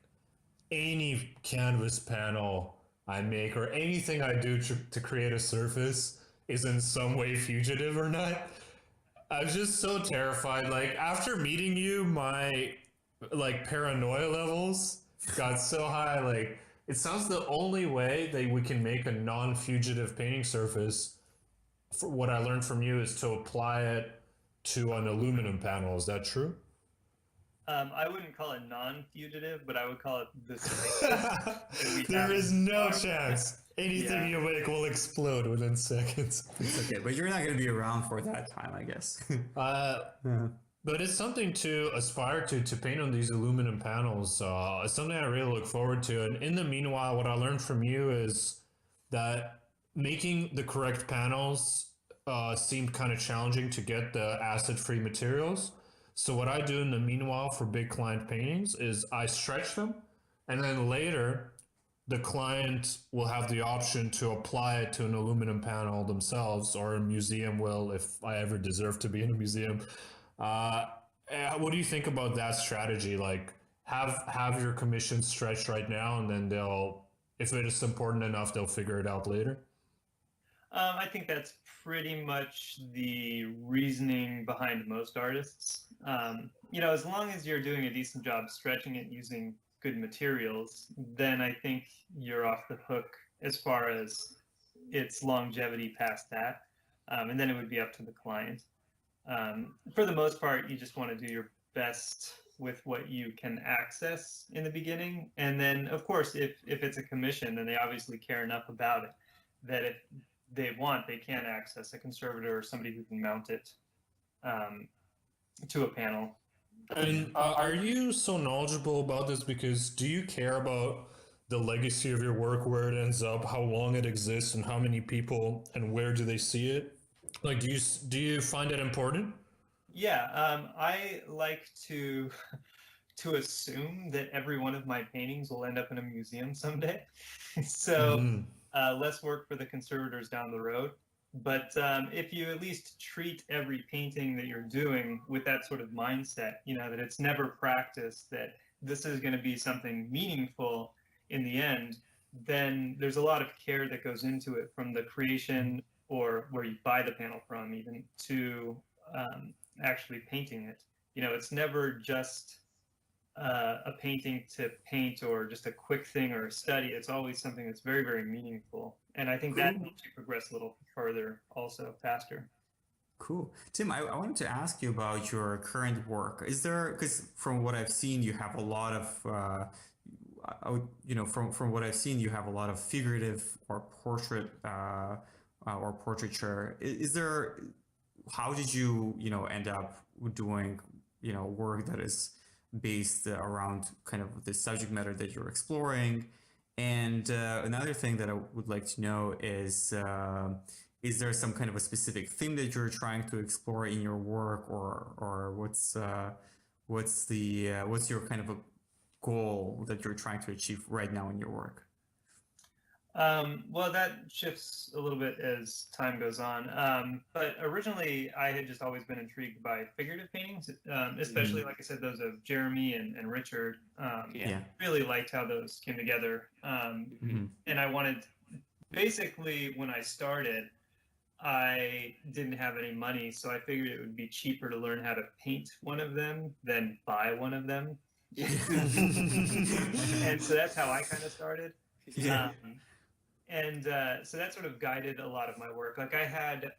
D: any canvas panel I make or anything I do to create a surface is in some way fugitive or not. I was just so terrified. Like after meeting you, my like paranoia levels got so high. Like it sounds the only way that we can make a non-fugitive painting surface, for what I learned from you, is to apply it to an aluminum panel. Is that true?
B: I wouldn't call it non-fugitive, but I would call it the surface.
D: There is no chance anything you make will explode within seconds.
C: It's okay, but you're not going to be around for that time, I guess.
D: But it's something to aspire to paint on these aluminum panels. It's something I really look forward to. And in the meanwhile, what I learned from you is that making the correct panels seemed kind of challenging to get the acid-free materials. So what I do in the meanwhile for big client paintings is I stretch them, and then later the client will have the option to apply it to an aluminum panel themselves, or a museum will, if I ever deserve to be in a museum. What do you think about that strategy? Like have your commission stretched right now, and then they'll, if it is important enough, they'll figure it out later?
B: I think that's pretty much the reasoning behind most artists. You know, as long as you're doing a decent job stretching it using good materials, then I think you're off the hook as far as its longevity past that. And then it would be up to the client. For the most part, you just want to do your best with what you can access in the beginning. And then, of course, if it's a commission, then they obviously care enough about it that if they want, they can access a conservator or somebody who can mount it to a panel.
D: And are you so knowledgeable about this because do you care about the legacy of your work, where it ends up, how long it exists, and how many people and where do they see it? Like, do you find it important?
B: Yeah, I like to assume that every one of my paintings will end up in a museum someday. So
D: Mm-hmm.
B: less work for the conservators down the road. But if you at least treat every painting that you're doing with that sort of mindset, that it's never practiced, that this is going to be something meaningful in the end, then there's a lot of care that goes into it, from the creation or where you buy the panel from, even to actually painting it. It's never just a painting to paint or just a quick thing or a study. It's always something that's very, very meaningful. And I think that
C: Cool.
B: helps you progress a little further, also faster.
C: Cool. Tim, I wanted to ask you about your current work. Is there, because from what I've seen, you have a lot of, from what I've seen, you have a lot of figurative or portrait or portraiture. Is there, how did you, end up doing, work that is based around kind of the subject matter that you're exploring? And another thing that I would like to know is there some kind of a specific theme that you're trying to explore in your work, or what's your kind of a goal that you're trying to achieve right now in your work?
B: Well, that shifts a little bit as time goes on. But originally, I had just always been intrigued by figurative paintings, especially, like I said, those of Jeremy and Richard.
C: Yeah.
B: Really liked how those came together. And I wanted, basically, when I started, I didn't have any money, so I figured it would be cheaper to learn how to paint one of them than buy one of them. And so that's how I kind of started.
C: Yeah.
B: So that sort of guided a lot of my work. Like, I had,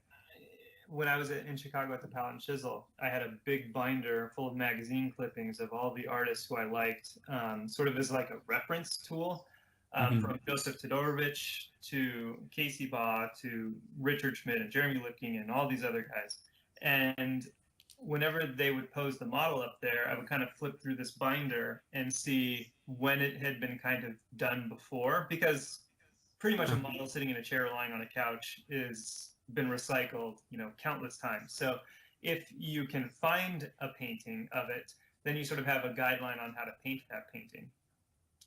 B: when I was in Chicago at the Palette and Chisel, I had a big binder full of magazine clippings of all the artists who I liked, sort of as like a reference tool. From Joseph Todorovich to Casey Baugh to Richard Schmidt and Jeremy Lipking and all these other guys. And whenever they would pose the model up there, I would kind of flip through this binder and see when it had been kind of done before, because pretty much a model sitting in a chair or lying on a couch is been recycled, countless times. So if you can find a painting of it, then you sort of have a guideline on how to paint that painting.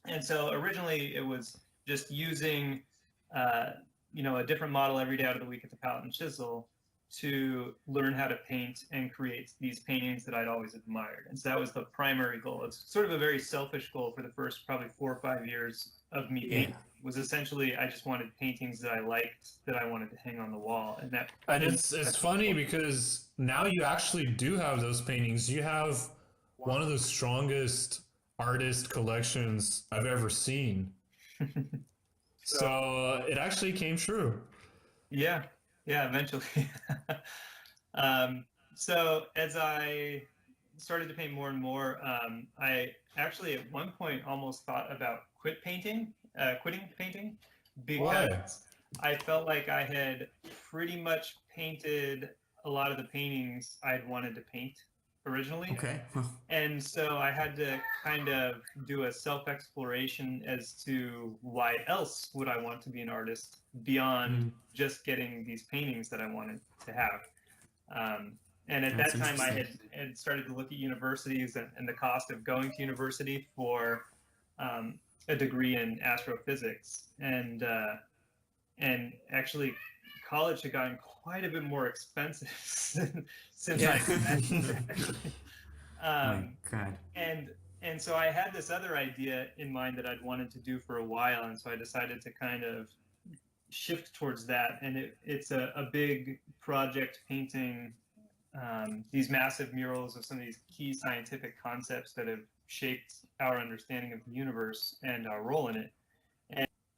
B: And so originally it was just using, a different model every day out of the week at the Palette and Chisel to learn how to paint and create these paintings that I'd always admired. And so that was the primary goal. It's sort of a very selfish goal for the first probably 4 or 5 years of me painting. Was essentially, I just wanted paintings that I liked, that I wanted to hang on the wall. And
D: It's funny because now you actually do have those paintings. You have one of the strongest artist collections I've ever seen. So it actually came true.
B: Yeah, eventually. So as I started to paint more and more, I actually at one point almost thought about quitting painting, because
D: Why?
B: I felt like I had pretty much painted a lot of the paintings I'd wanted to paint originally.
C: Okay.
B: And so I had to kind of do a self-exploration as to why else would I want to be an artist beyond just getting these paintings that I wanted to have. And at
C: That's
B: that time, I
C: interesting.
B: had started to look at universities and the cost of going to university for a degree in astrophysics. And actually, college had gotten quite a bit more expensive since I met.
C: My God.
B: And so I had this other idea in mind that I'd wanted to do for a while, and so I decided to kind of shift towards that. And it's a big project painting these massive murals of some of these key scientific concepts that have shaped our understanding of the universe and our role in it.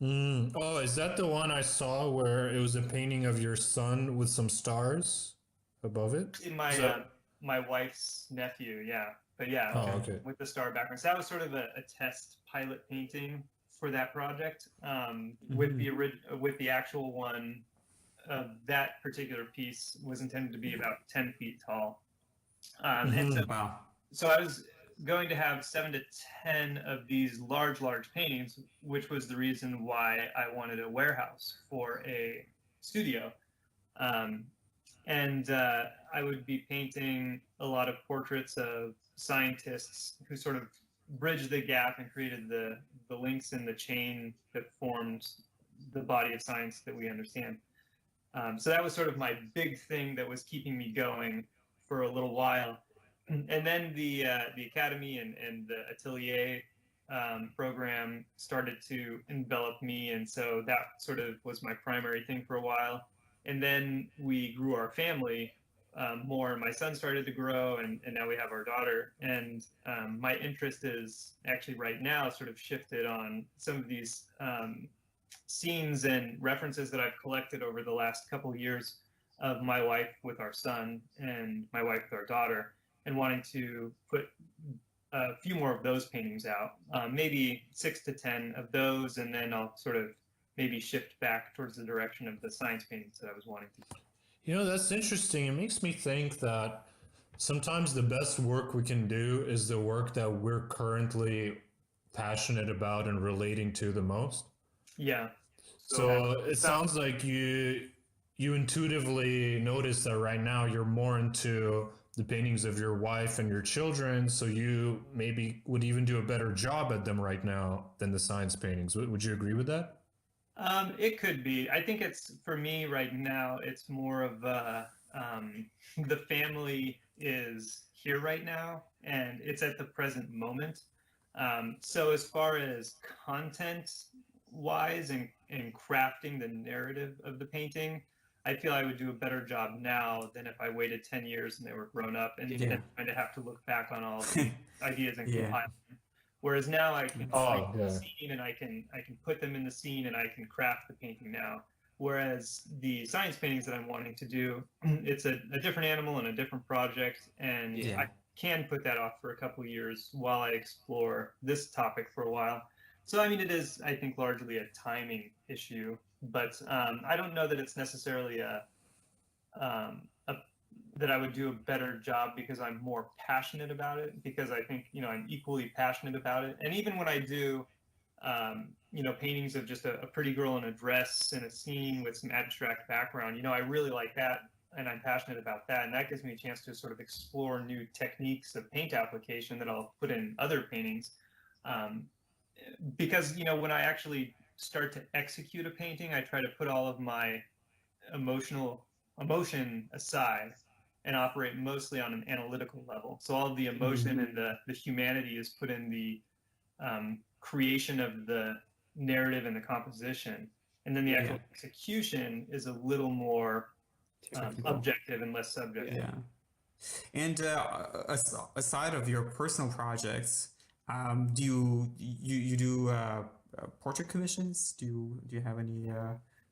D: Oh, is that the one I saw where it was a painting of your son with some stars above it?
B: In my my wife's nephew, yeah. But yeah,
D: Oh, okay.
B: with the star background. So that was sort of a test pilot painting for that project. With the actual one, that particular piece was intended to be about 10 feet tall. And so,
C: Wow.
B: so I was going to have 7 to 10 of these large paintings, which was the reason why I wanted a warehouse for a studio. And I would be painting a lot of portraits of scientists who sort of bridged the gap and created the links in the chain that forms the body of science that we understand. So that was sort of my big thing that was keeping me going for a little while. And then the academy and the atelier program started to envelop me, and so that sort of was my primary thing for a while. And then we grew our family more. My son started to grow, and now we have our daughter. And my interest is actually right now sort of shifted on some of these scenes and references that I've collected over the last couple of years of my wife with our son and my wife with our daughter, and wanting to put a few more of those paintings out, maybe 6 to 10 of those, and then I'll sort of maybe shift back towards the direction of the science paintings that I was wanting to do.
D: You know, that's interesting. It makes me think that sometimes the best work we can do is the work that we're currently passionate about and relating to the most.
B: Yeah.
D: So it sounds like you intuitively notice that right now you're more into the paintings of your wife and your children, so you maybe would even do a better job at them right now than the science paintings. Would you agree with that?
B: It could be. I think it's, for me right now, it's more of the family is here right now and it's at the present moment. So as far as content wise and crafting the narrative of the painting, I feel I would do a better job now than if I waited 10 years and they were grown up and then kind of have to look back on all the ideas and compile them. Whereas now I can see the scene and I can put them in the scene and I can craft the painting now. Whereas the science paintings that I'm wanting to do, it's a different animal and a different project, and I can put that off for a couple of years while I explore this topic for a while. So I mean, it is, I think, largely a timing issue, but I don't know that it's necessarily that I would do a better job because I'm more passionate about it, because I think, I'm equally passionate about it. And even when I do, paintings of just a pretty girl in a dress in a scene with some abstract background, I really like that and I'm passionate about that. And that gives me a chance to sort of explore new techniques of paint application that I'll put in other paintings. Because, when I actually start to execute a painting, I try to put all of my emotion aside and operate mostly on an analytical level. So all of the emotion and the humanity is put in the creation of the narrative and the composition. And then the actual execution is a little more objective and less subjective.
C: Yeah. And aside of your personal projects, do you do portrait commissions? Do you have any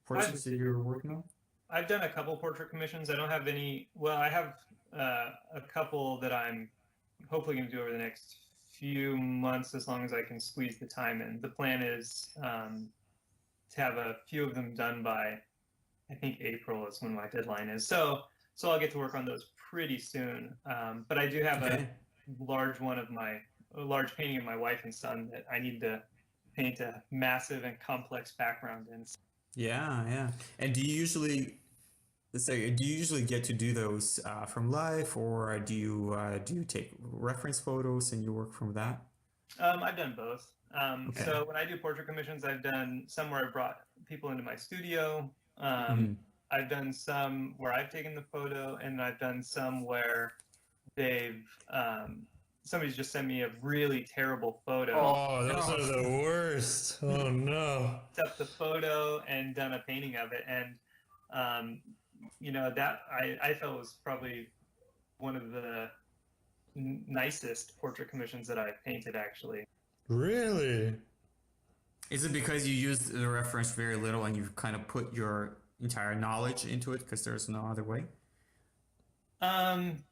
C: portraits that you're working on?
B: I've done a couple portrait commissions. I don't have any. Well, I have a couple that I'm hopefully going to do over the next few months, as long as I can squeeze the time in. The plan is to have a few of them done by, I think, April is when my deadline is. So I'll get to work on those pretty soon. But I do have a large painting of my wife and son that I need to paint a massive and complex background in.
C: Yeah. And do you usually get to do those from life, or do you take reference photos and you work from that?
B: I've done both. So when I do portrait commissions, I've done some where I brought people into my studio. I've done some where I've taken the photo, and I've done some where somebody's just sent me a really terrible photo.
D: Oh, those are the worst. Oh no.
B: Up the photo and done a painting of it, and that I felt was probably one of the nicest portrait commissions that I've painted, actually.
D: Really?
C: Is it because you used the reference very little and you've kind of put your entire knowledge into it because there's no other way?
B: I'm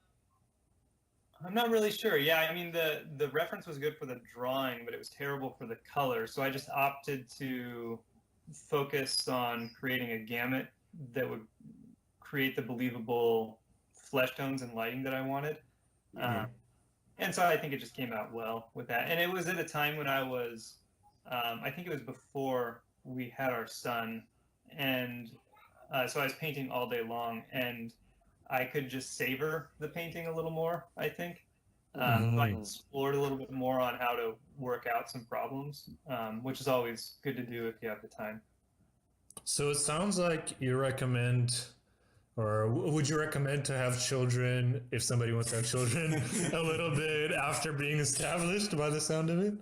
B: not really sure. Yeah, I mean, the reference was good for the drawing, but it was terrible for the color. So I just opted to focus on creating a gamut that would create the believable flesh tones and lighting that I wanted. And so I think it just came out well with that. And it was at a time when I was, I think it was before we had our son. And so I was painting all day long. And I could just savor the painting a little more, I think. I explored a little bit more on how to work out some problems, which is always good to do if you have the time.
D: So it sounds like you recommend, or would you recommend to have children if somebody wants to have children a little bit after being established by the sound of it?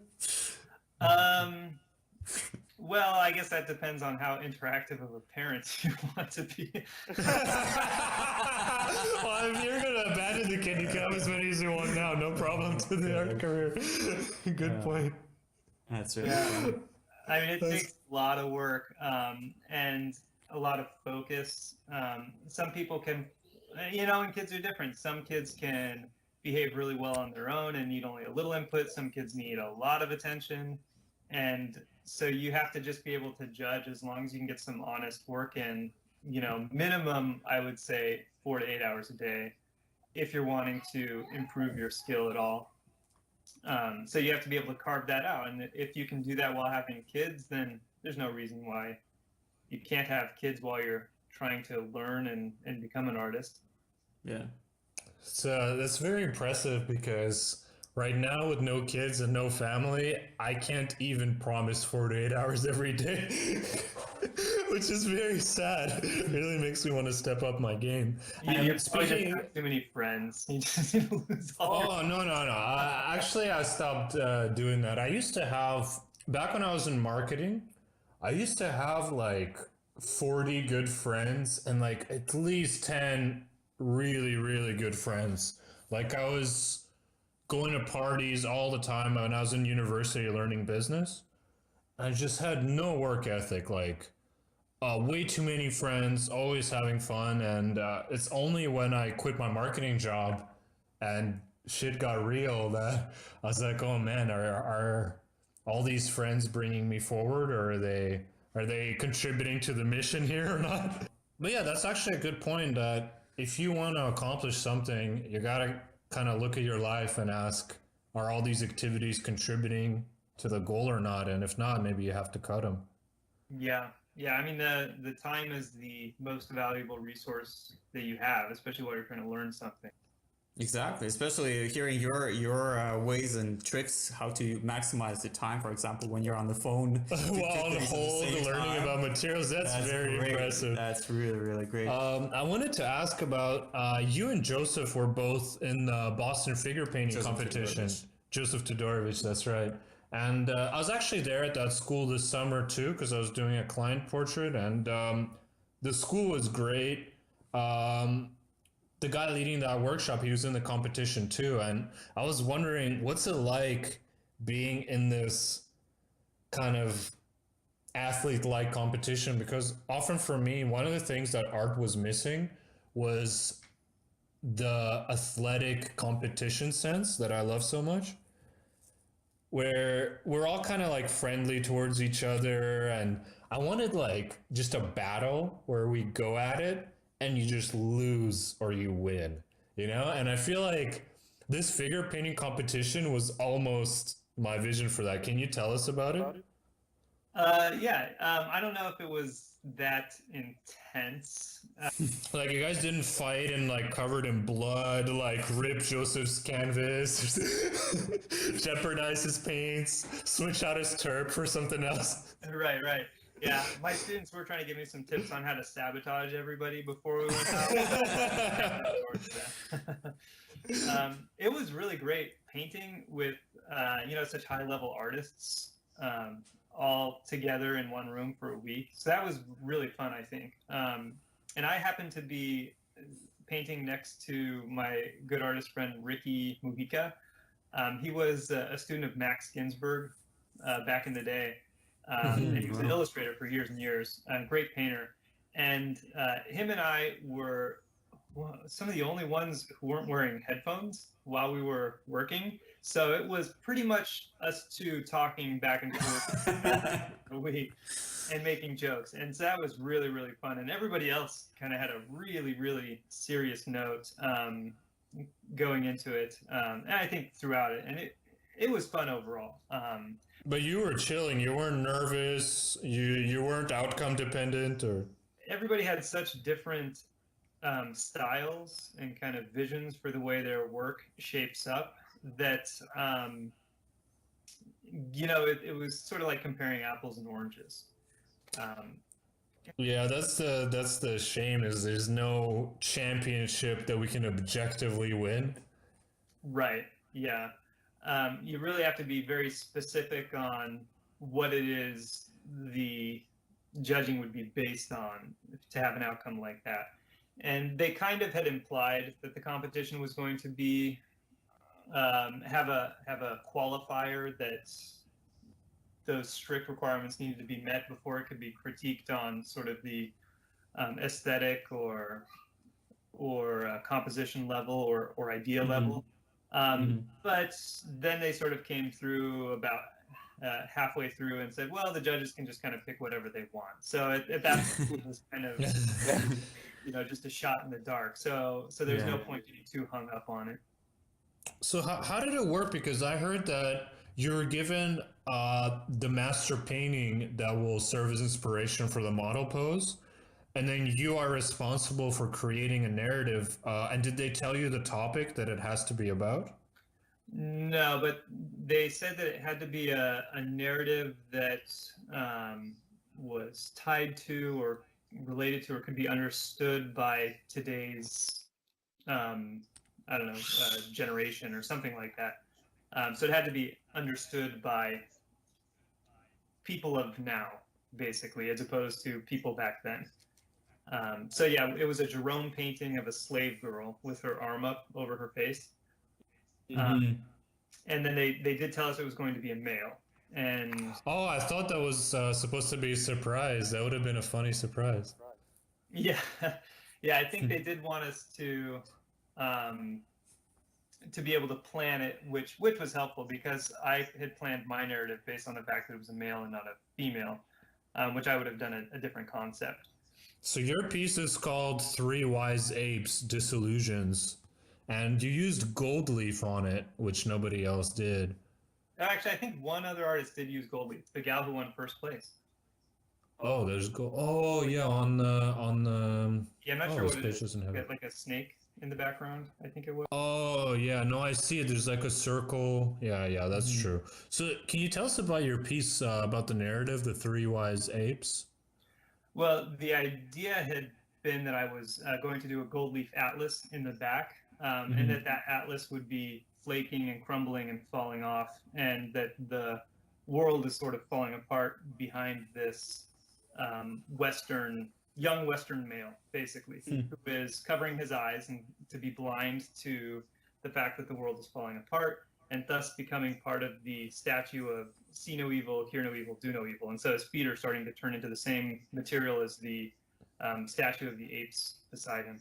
B: Well, I guess that depends on how interactive of a parent you want to be.
D: Well, if you're going to abandon the kid, you can have as many as you want now. No problem to the art career. Good point.
C: That's really
B: Yeah.
C: fun.
B: I mean, it takes a lot of work and a lot of focus. Some people can, and kids are different. Some kids can behave really well on their own and need only a little input. Some kids need a lot of attention. And so you have to just be able to judge as long as you can get some honest work in, minimum, I would say 4 to 8 hours a day if you're wanting to improve your skill at all. So you have to be able to carve that out. And if you can do that while having kids, then there's no reason why you can't have kids while you're trying to learn and become an artist.
C: Yeah.
D: So that's very impressive because right now with no kids and no family, I can't even promise 4 to 8 hours every day, which is very sad. It really makes me want to step up my game.
B: You have too many friends. You just need to lose all.
D: Oh, no. Actually, I stopped doing that. I used to have, back when I was in marketing, I used to have like 40 good friends and like at least 10 really, really good friends. Like I was going to parties all the time when I was in university learning business. I just had no work ethic, like way too many friends, always having fun. And it's only when I quit my marketing job and shit got real that I was like, oh man, are all these friends bringing me forward, or are they contributing to the mission here or not? But yeah, that's actually a good point, that if you want to accomplish something, you got to kind of look at your life and ask, are all these activities contributing to the goal or not? And if not, maybe you have to cut them.
B: Yeah. I mean, the time is the most valuable resource that you have, especially while you're trying to learn something.
C: Exactly, especially hearing your ways and tricks how to maximize the time. For example, when you're on the phone,
D: well, on hold, learning about materials. That's very
C: great.
D: Impressive.
C: That's really, really great.
D: I wanted to ask about you and Joseph were both in the Boston figure painting competition. Joseph Todorovich, that's right. And I was actually there at that school this summer too, because I was doing a client portrait, and the school was great. The guy leading that workshop, he was in the competition too. And I was wondering, what's it like being in this kind of athlete-like competition? Because often for me, one of the things that art was missing was the athletic competition sense that I love so much, where we're all kind of like friendly towards each other. And I wanted like just a battle where we go at it and you just lose or you win, And I feel like this figure painting competition was almost my vision for that. Can you tell us about it?
B: I don't know if it was that intense.
D: Like you guys didn't fight and like covered in blood, like rip Joseph's canvas, jeopardize his paints, switch out his terp for something else.
B: Right. Yeah, my students were trying to give me some tips on how to sabotage everybody before we went out. It was really great painting with, such high-level artists all together in one room for a week. So that was really fun, I think. And I happened to be painting next to my good artist friend, Ricky Mujica. He was a student of Max Ginsburg back in the day. And he was an illustrator for years and years, a great painter. And him and I were some of the only ones who weren't wearing headphones while we were working. So it was pretty much us two talking back and forth a week and making jokes. And so that was really, really fun. And everybody else kind of had a really, really serious note going into it. And I think throughout it. And it was fun overall.
D: But you were chilling. You weren't nervous. You weren't outcome dependent, or
B: everybody had such different styles and kind of visions for the way their work shapes up that it was sort of like comparing apples and oranges. Um,
D: Yeah, that's the shame is there's no championship that we can objectively win.
B: right. Yeah. You really have to be very specific on what it is the judging would be based on to have an outcome like that. And they kind of had implied that the competition was going to be have a qualifier that those strict requirements needed to be met before it could be critiqued on sort of the aesthetic or composition level or idea level. But then they sort of came through about halfway through and said, well, the judges can just kind of pick whatever they want. So at that point, it was kind of just a shot in the dark. So there's no point getting too hung up on it.
D: So how did it work? Because I heard that you were given the master painting that will serve as inspiration for the model pose, and then you are responsible for creating a narrative. And did they tell you the topic that it has to be about?
B: No, but they said that it had to be a narrative that was tied to or related to or could be understood by today's generation or something like that. So it had to be understood by people of now, basically, as opposed to people back then. So yeah, it was a Jerome painting of a slave girl with her arm up over her face. And then they did tell us it was going to be a male. And
D: I thought that was supposed to be a surprise. That would have been a funny surprise.
B: Yeah, I think they did want us to be able to plan it, which was helpful because I had planned my narrative based on the fact that it was a male and not a female, which I would have done a different concept.
D: So your piece is called Three Wise Apes Disillusions, and you used gold leaf on it, which nobody else did.
B: Actually, I think one other artist did use gold leaf, the gal who won first place.
D: Oh, there's gold. Oh, yeah, on the.
B: Yeah, I'm not sure what it is.
D: Doesn't have it.
B: Like a snake in the background, I think it was.
D: Oh, yeah, no, I see it. There's like a circle. Yeah, that's true. So, can you tell us about your piece about the narrative, the Three Wise Apes?
B: Well, the idea had been that I was going to do a gold leaf atlas in the back, and that atlas would be flaking and crumbling and falling off, and that the world is sort of falling apart behind this young Western male, basically, who is covering his eyes and to be blind to the fact that the world is falling apart, and thus becoming part of the statue of see no evil, hear no evil, do no evil. And so his feet are starting to turn into the same material as the statue of the apes beside him.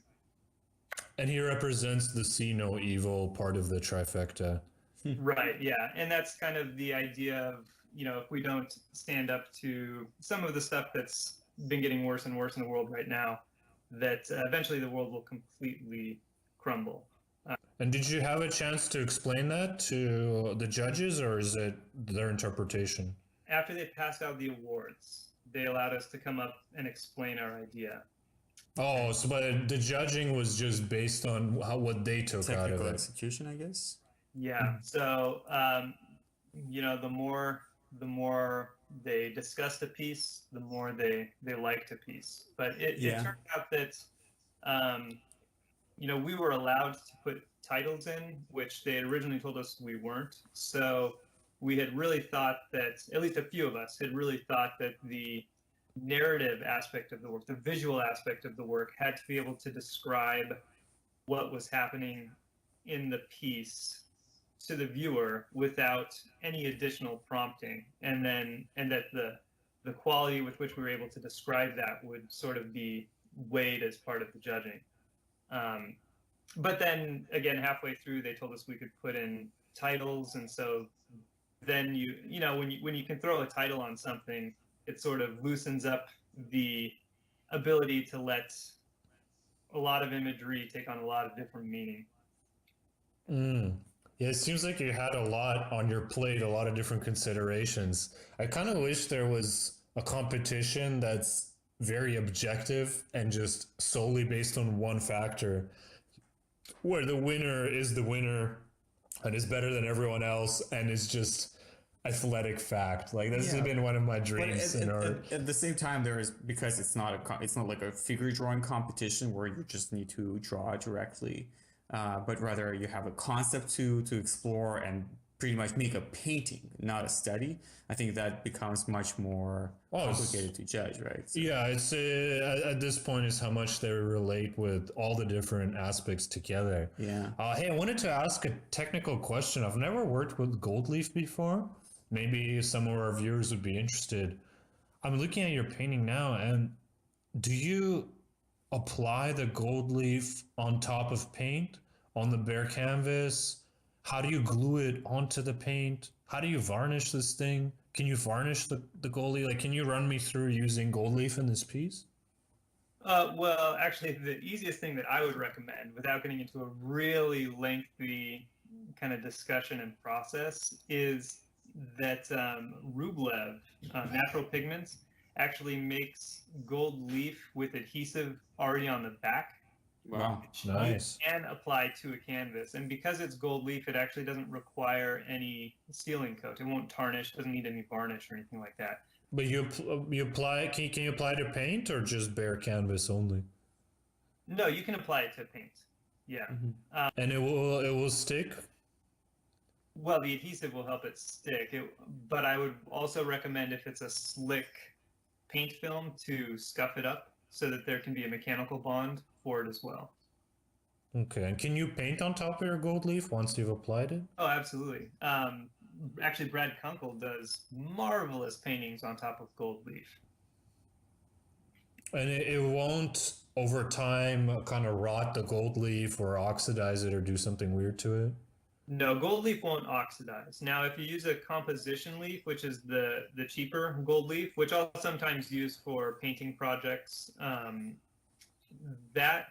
D: And he represents the see no evil part of the trifecta.
B: Right, yeah. And that's kind of the idea of, if we don't stand up to some of the stuff that's been getting worse and worse in the world right now, that eventually the world will completely crumble.
D: And did you have a chance to explain that to the judges, or is it their interpretation?
B: After they passed out the awards, they allowed us to come up and explain our idea.
D: Oh, so but the judging was just based on what they took out of
C: Technical
D: it.
C: execution, I guess.
B: Yeah. So, the more they discussed a piece, the more they liked a piece. But it turned out that, we were allowed to put titles in, which they had originally told us we weren't. So we had really thought that, at least a few of us had really thought that the narrative aspect of the work, the visual aspect of the work, had to be able to describe what was happening in the piece to the viewer without any additional prompting, and that the quality with which we were able to describe that would sort of be weighed as part of the judging. But then again, halfway through, they told us we could put in titles, and so then when you can throw a title on something, it sort of loosens up the ability to let a lot of imagery take on a lot of different meaning.
D: Yeah, it seems like you had a lot on your plate, a lot of different considerations. I kind of wish there was a competition that's very objective and just solely based on one factor, where the winner is the winner and is better than everyone else and is just athletic fact. Like this has been one of my
C: But
D: dreams in art.
C: at the same time, there is, because it's not like a figure drawing competition where you just need to draw directly, but rather you have a concept to explore and pretty much make a painting, not a study. I think that becomes much more complicated to judge, right? So,
D: Yeah, it's at this point is how much they relate with all the different aspects together.
C: yeah.
D: Hey, I wanted to ask a technical question. I've never worked with gold leaf before. Maybe some of our viewers would be interested. I'm looking at your painting now, and do you apply the gold leaf on top of paint on the bare canvas? How do you glue it onto the paint? How do you varnish this thing? Can you varnish the gold leaf? Like, can you run me through using gold leaf in this piece?
B: Well, actually, the easiest thing that I would recommend, without getting into a really lengthy kind of discussion and process, is that Rublev, Natural Pigments, actually makes gold leaf with adhesive already on the back.
C: Wow.
D: Nice.
B: You can apply to a canvas, and because it's gold leaf, it actually doesn't require any sealing coat. It won't tarnish, doesn't need any varnish or anything like that.
D: But you apply, can you apply to paint or just bare canvas only?
B: No, you can apply it to paint. Yeah.
D: And it will stick?
B: Well, the adhesive will help it stick, but I would also recommend, if it's a slick paint film, to scuff it up so that there can be a mechanical bond for it as well.
D: Okay, and can you paint on top of your gold leaf once you've applied it?
B: Oh, absolutely. Actually, Brad Kunkel does marvelous paintings on top of gold leaf.
D: And it won't, over time, kind of rot the gold leaf or oxidize it or do something weird to it?
B: No, gold leaf won't oxidize. Now, if you use a composition leaf, which is the cheaper gold leaf, which I'll sometimes use for painting projects, that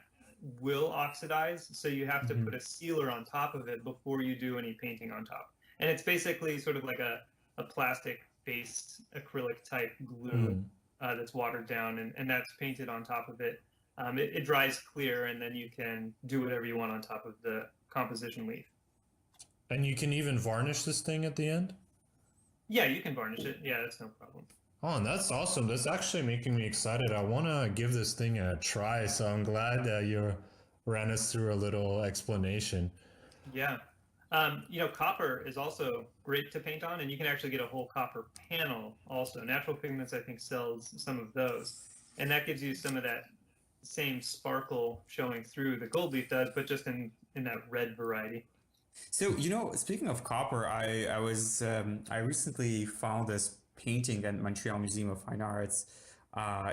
B: will oxidize. So you have to put a sealer on top of it before you do any painting on top. And it's basically sort of like a plastic-based acrylic type glue that's watered down, and that's painted on top of it. It dries clear, and then you can do whatever you want on top of the composition leaf.
D: And you can even varnish this thing at the end?
B: Yeah, you can varnish it. Yeah, that's no problem.
D: Oh, and that's awesome. That's actually making me excited. I want to give this thing a try, so I'm glad that you ran us through a little explanation.
B: Yeah. Copper is also great to paint on, and you can actually get a whole copper panel also. Natural Pigments, I think, sells some of those. And that gives you some of that same sparkle showing through the gold leaf does, but just in that red variety.
C: So, speaking of copper, I recently found this painting at Montreal Museum of Fine Arts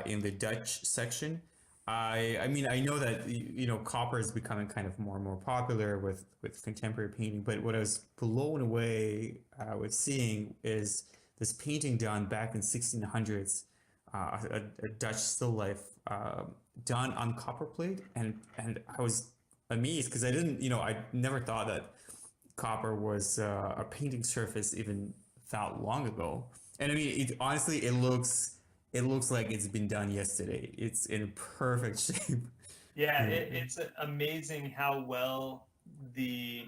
C: in the Dutch section. I mean, I know that, copper is becoming kind of more and more popular with contemporary painting, but what I was blown away with seeing is this painting done back in 1600s, a Dutch still life done on copper plate. And I was amazed because I never thought that copper was a painting surface even that long ago. And I mean, it looks like it's been done yesterday. It's in perfect shape.
B: Yeah, it's amazing how well the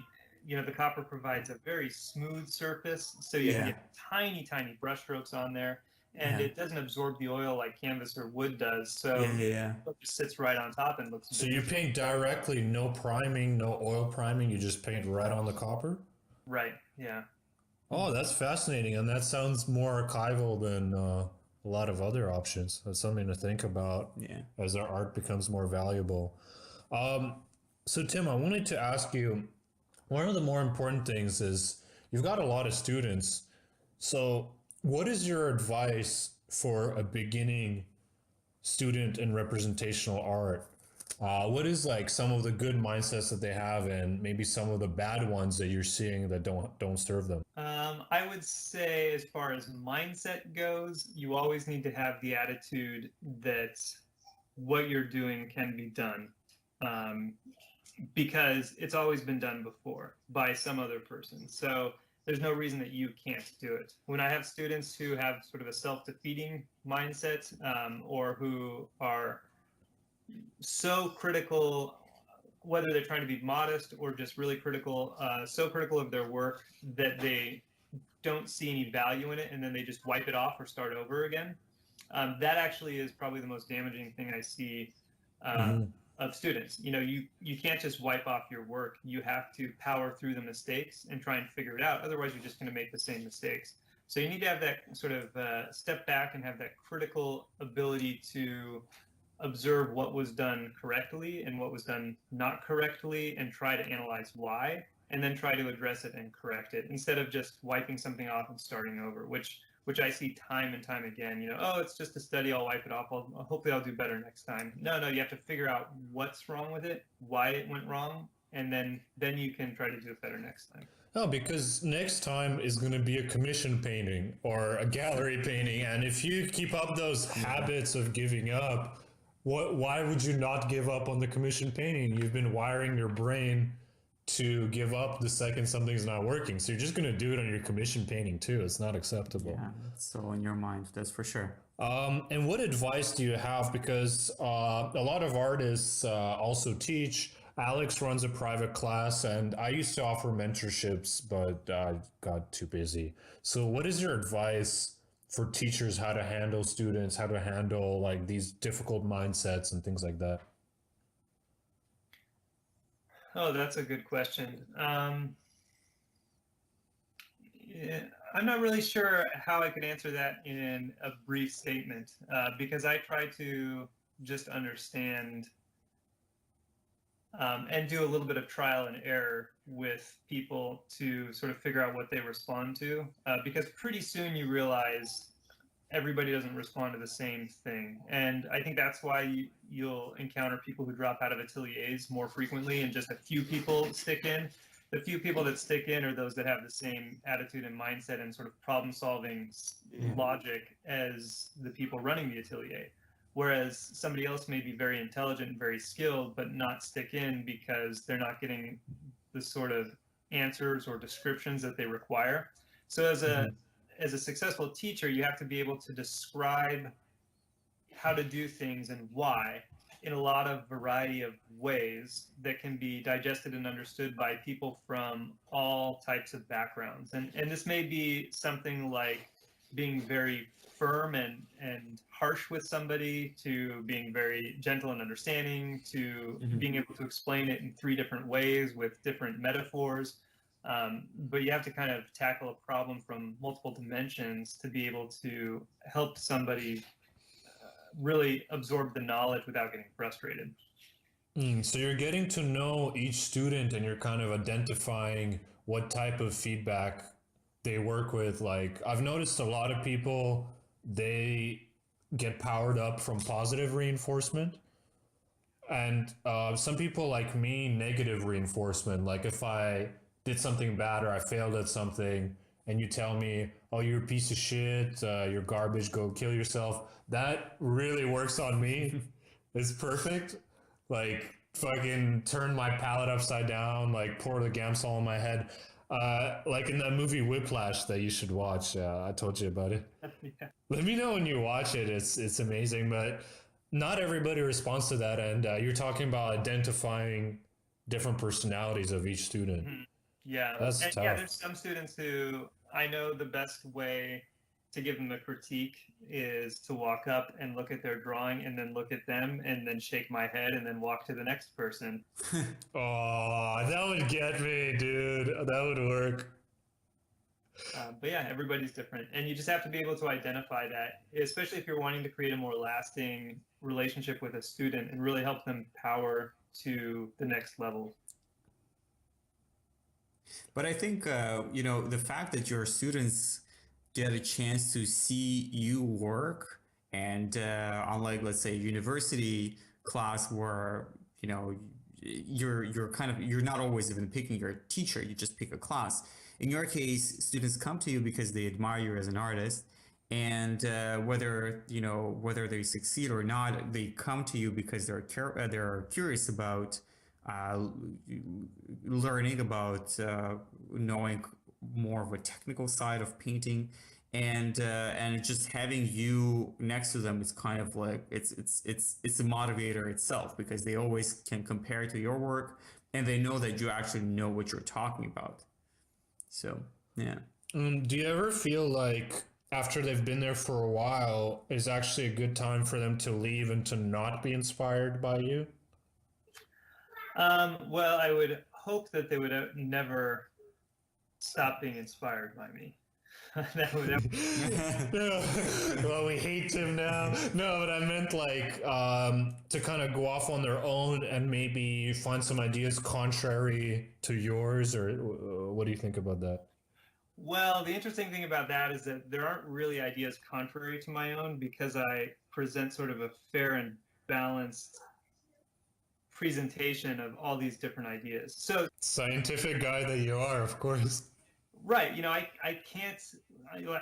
B: copper provides a very smooth surface, so you can get tiny brush strokes on there, and it doesn't absorb the oil like canvas or wood does. So it just sits right on top and looks.
D: So you paint directly, no priming, no oil priming. You just paint right on the copper.
B: Right. Yeah.
D: Oh, that's fascinating, and that sounds more archival than a lot of other options. That's something to think about as our art becomes more valuable. So, Tim, I wanted to ask you, one of the more important things is you've got a lot of students. So, what is your advice for a beginning student in representational art? What is like some of the good mindsets that they have, and maybe some of the bad ones that you're seeing that don't serve them?
B: I would say, as far as mindset goes, you always need to have the attitude that what you're doing can be done, because it's always been done before by some other person. So there's no reason that you can't do it. When I have students who have sort of a self-defeating mindset, or who are so critical, whether they're trying to be modest or just really critical, so critical of their work that they don't see any value in it, and then they just wipe it off or start over again. That actually is probably the most damaging thing I see of students. You can't just wipe off your work. You have to power through the mistakes and try and figure it out. Otherwise, you're just going to make the same mistakes. So you need to have that sort of step back and have that critical ability to observe what was done correctly and what was done not correctly, and try to analyze why, and then try to address it and correct it, instead of just wiping something off and starting over, which I see time and time again. Oh, it's just a study, I'll wipe it off, hopefully I'll do better next time. No, you have to figure out what's wrong with it, why it went wrong, and then you can try to do it better next time.
D: No, because next time is going to be a commission painting or a gallery painting, and if you keep up those habits of giving up, why would you not give up on the commission painting? You've been wiring your brain to give up the second something's not working. So you're just going to do it on your commission painting too. It's not acceptable.
C: Yeah, it's so in your mind, that's for sure.
D: And what advice do you have? Because a lot of artists also teach. Alex runs a private class, and I used to offer mentorships, but I got too busy. So what is your advice for teachers, how to handle students, how to handle like these difficult mindsets and things like that?
B: Oh, that's a good question. Yeah, I'm not really sure how I could answer that in a brief statement, because I try to just understand and do a little bit of trial and error with people to sort of figure out what they respond to, because pretty soon you realize everybody doesn't respond to the same thing. And I think that's why you'll encounter people who drop out of ateliers more frequently, and just a few people stick in. The few people that stick in are those that have the same attitude and mindset and sort of problem-solving logic as the people running the atelier. Whereas somebody else may be very intelligent and very skilled, but not stick in because they're not getting the sort of answers or descriptions that they require. So as a successful teacher, you have to be able to describe how to do things and why in a lot of variety of ways that can be digested and understood by people from all types of backgrounds. And this may be something like being very firm and harsh with somebody, to being very gentle and understanding, to being able to explain it in 3 different ways with different metaphors. But you have to kind of tackle a problem from multiple dimensions to be able to help somebody really absorb the knowledge without getting frustrated.
D: So you're getting to know each student, and you're kind of identifying what type of feedback they work with. Like, I've noticed a lot of people, they get powered up from positive reinforcement. And some people like me, negative reinforcement. Like if I did something bad or I failed at something, and you tell me, oh, you're a piece of shit, you're garbage, go kill yourself. That really works on me. It's perfect. Like fucking turn my palate upside down, like pour the Gamsol on my head. Like in that movie Whiplash that you should watch. I told you about it.
B: Yeah.
D: Let me know when you watch it. It's amazing, but not everybody responds to that. And you're talking about identifying different personalities of each student.
B: Yeah,
D: That's
B: and
D: tough.
B: yeah, there's some students who I know the best way to give them a critique is to walk up and look at their drawing and then look at them and then shake my head and then walk to the next person.
D: Oh, that would get me, dude. That would work.
B: But yeah, everybody's different. And you just have to be able to identify that, especially if you're wanting to create a more lasting relationship with a student and really help them power to the next level.
C: But I think, the fact that your students get a chance to see you work, and unlike, let's say, university class where, you're not always even picking your teacher, you just pick a class. In your case, students come to you because they admire you as an artist, and whether they succeed or not, they come to you because they're curious about learning about knowing more of a technical side of painting, and just having you next to them is kind of like it's a motivator itself, because they always can compare to your work, and they know that you actually know what you're talking about. So yeah.
D: Do you ever feel like after they've been there for a while, is actually a good time for them to leave and to not be inspired by you?
B: Well, I would hope that they would never stop being inspired by me.
D: Well, we hate Tim now. No, but I meant like to kind of go off on their own and maybe find some ideas contrary to yours, or what do you think about that?
B: Well, the interesting thing about that is that there aren't really ideas contrary to my own, because I present sort of a fair and balanced presentation of all these different ideas. So
D: Scientific guy that you are, of course.
B: right, I can't.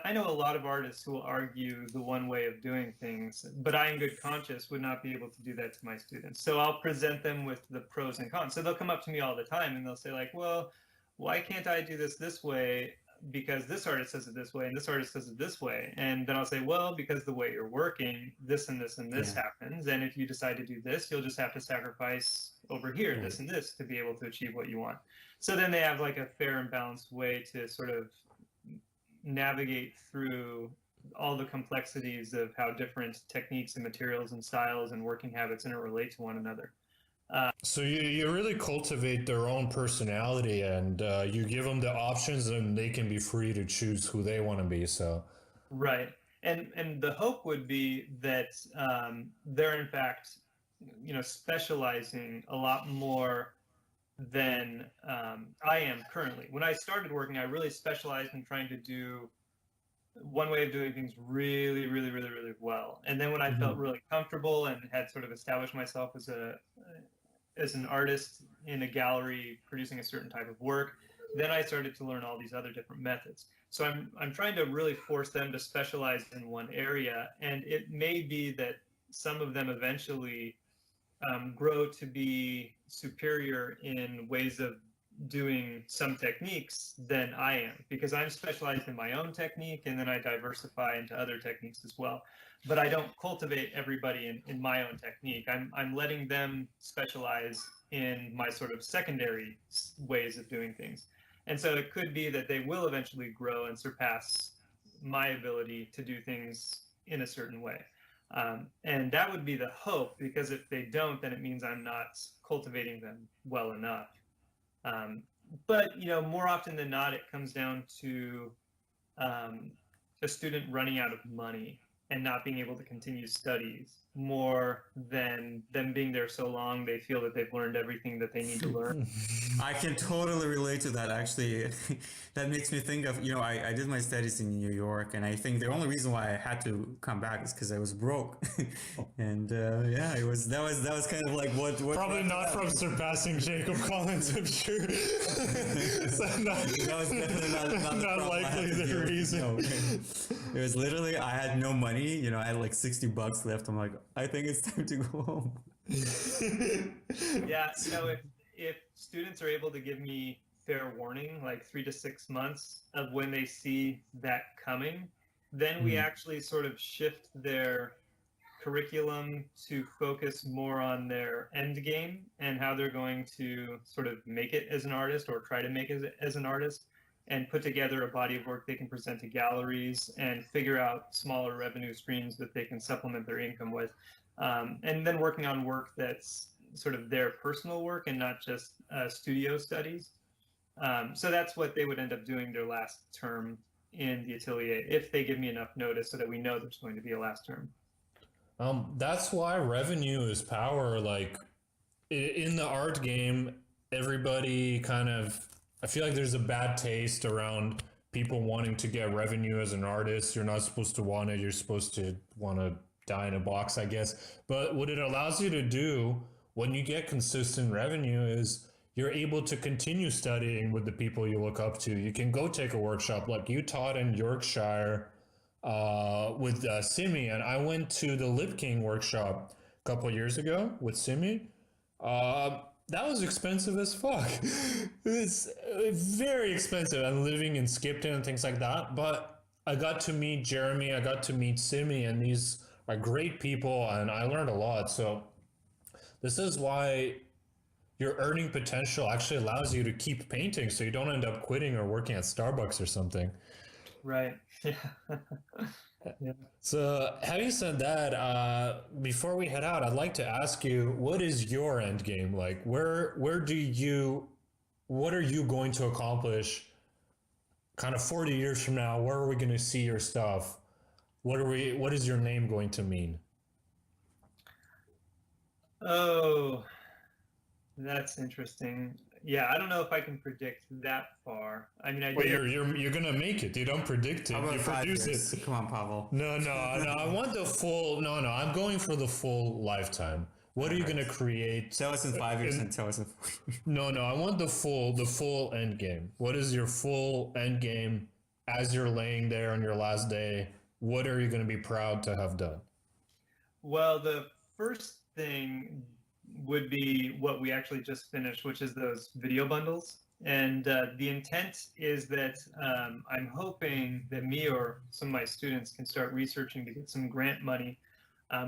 B: I know a lot of artists who will argue the one way of doing things, but I, in good conscience, would not be able to do that to my students. So I'll present them with the pros and cons. So they'll come up to me all the time and they'll say, like, well, why can't I do this way? Because this artist does it this way and this artist does it this way. And then I'll say, well, because the way you're working, this and this and this happens. And if you decide to do this, you'll just have to sacrifice over here, this and this, to be able to achieve what you want. So then they have like a fair and balanced way to sort of navigate through all the complexities of how different techniques and materials and styles and working habits interrelate to one another.
D: So you really cultivate their own personality, and you give them the options, and they can be free to choose who they want to be. So
B: right, and the hope would be that they're in fact, specializing a lot more than I am currently. When I started working, I really specialized in trying to do one way of doing things really, really, really, really well. And then when I felt really comfortable and had sort of established myself as an artist in a gallery producing a certain type of work, then I started to learn all these other different methods. So I'm trying to really force them to specialize in one area, and it may be that some of them eventually grow to be superior in ways of doing some techniques than I am, because I'm specialized in my own technique, and then I diversify into other techniques as well. But I don't cultivate everybody in my own technique. I'm letting them specialize in my sort of secondary ways of doing things. And so it could be that they will eventually grow and surpass my ability to do things in a certain way. And that would be the hope, because if they don't, then it means I'm not cultivating them well enough. But more often than not, it comes down to a student running out of money and not being able to continue studies, more than them being there so long they feel that they've learned everything that they need to learn.
C: I can totally relate to that, actually. That makes me think of, I did my studies in New York, and I think the only reason why I had to come back is because I was broke. And that was kind of like what
D: probably not from surpassing Jacob Collins, I'm sure. So
C: that was definitely not
D: likely the reason.
C: No. It was literally, I had no money. I had like $60 left. I'm like, I think it's time to go home.
B: Yeah, if students are able to give me fair warning, like 3 to 6 months of when they see that coming, then we actually sort of shift their curriculum to focus more on their end game and how they're going to sort of make it as an artist, or try to make it as an artist, and put together a body of work they can present to galleries and figure out smaller revenue streams that they can supplement their income with. And then working on work that's sort of their personal work and not just studio studies. So that's what they would end up doing their last term in the atelier, if they give me enough notice so that we know there's going to be a last term.
D: That's why revenue is power. Like in the art game, everybody kind of, I feel like there's a bad taste around people wanting to get revenue as an artist. You're not supposed to want it. You're supposed to want to die in a box, I guess. But what it allows you to do when you get consistent revenue is you're able to continue studying with the people you look up to. You can go take a workshop like you taught in Yorkshire with Simi, and I went to the Lip King workshop a couple of years ago with Simi. that was expensive as fuck. It's very expensive. I'm living in Skipton and things like that. But I got to meet Jeremy, I got to meet Simi, and these are great people, and I learned a lot. So this is why your earning potential actually allows you to keep painting, so you don't end up quitting or working at Starbucks or something.
B: Right. Yeah. Yeah.
D: So, having said that, before we head out, I'd like to ask you, what is your end game? Like, what are you going to accomplish kind of 40 years from now? Where are we going to see your stuff? What is your name going to mean?
B: Oh, that's interesting. Yeah, I don't know if I can predict that far. I mean, I
D: Well,
B: did.
D: you're gonna make it. You don't predict it.
C: How about
D: You
C: 5
D: produce
C: years?
D: it.
C: Come on, Pavel.
D: No. I want the full. No. I'm going for the full lifetime. What are you gonna create?
C: Tell us in 5 years and tell us in 4 years.
D: No. I want the full end game. What is your full end game as you're laying there on your last day? What are you gonna be proud to have done?
B: Well, the first thing would be what we actually just finished, which is those video bundles. And the intent is that I'm hoping that me or some of my students can start researching to get some grant money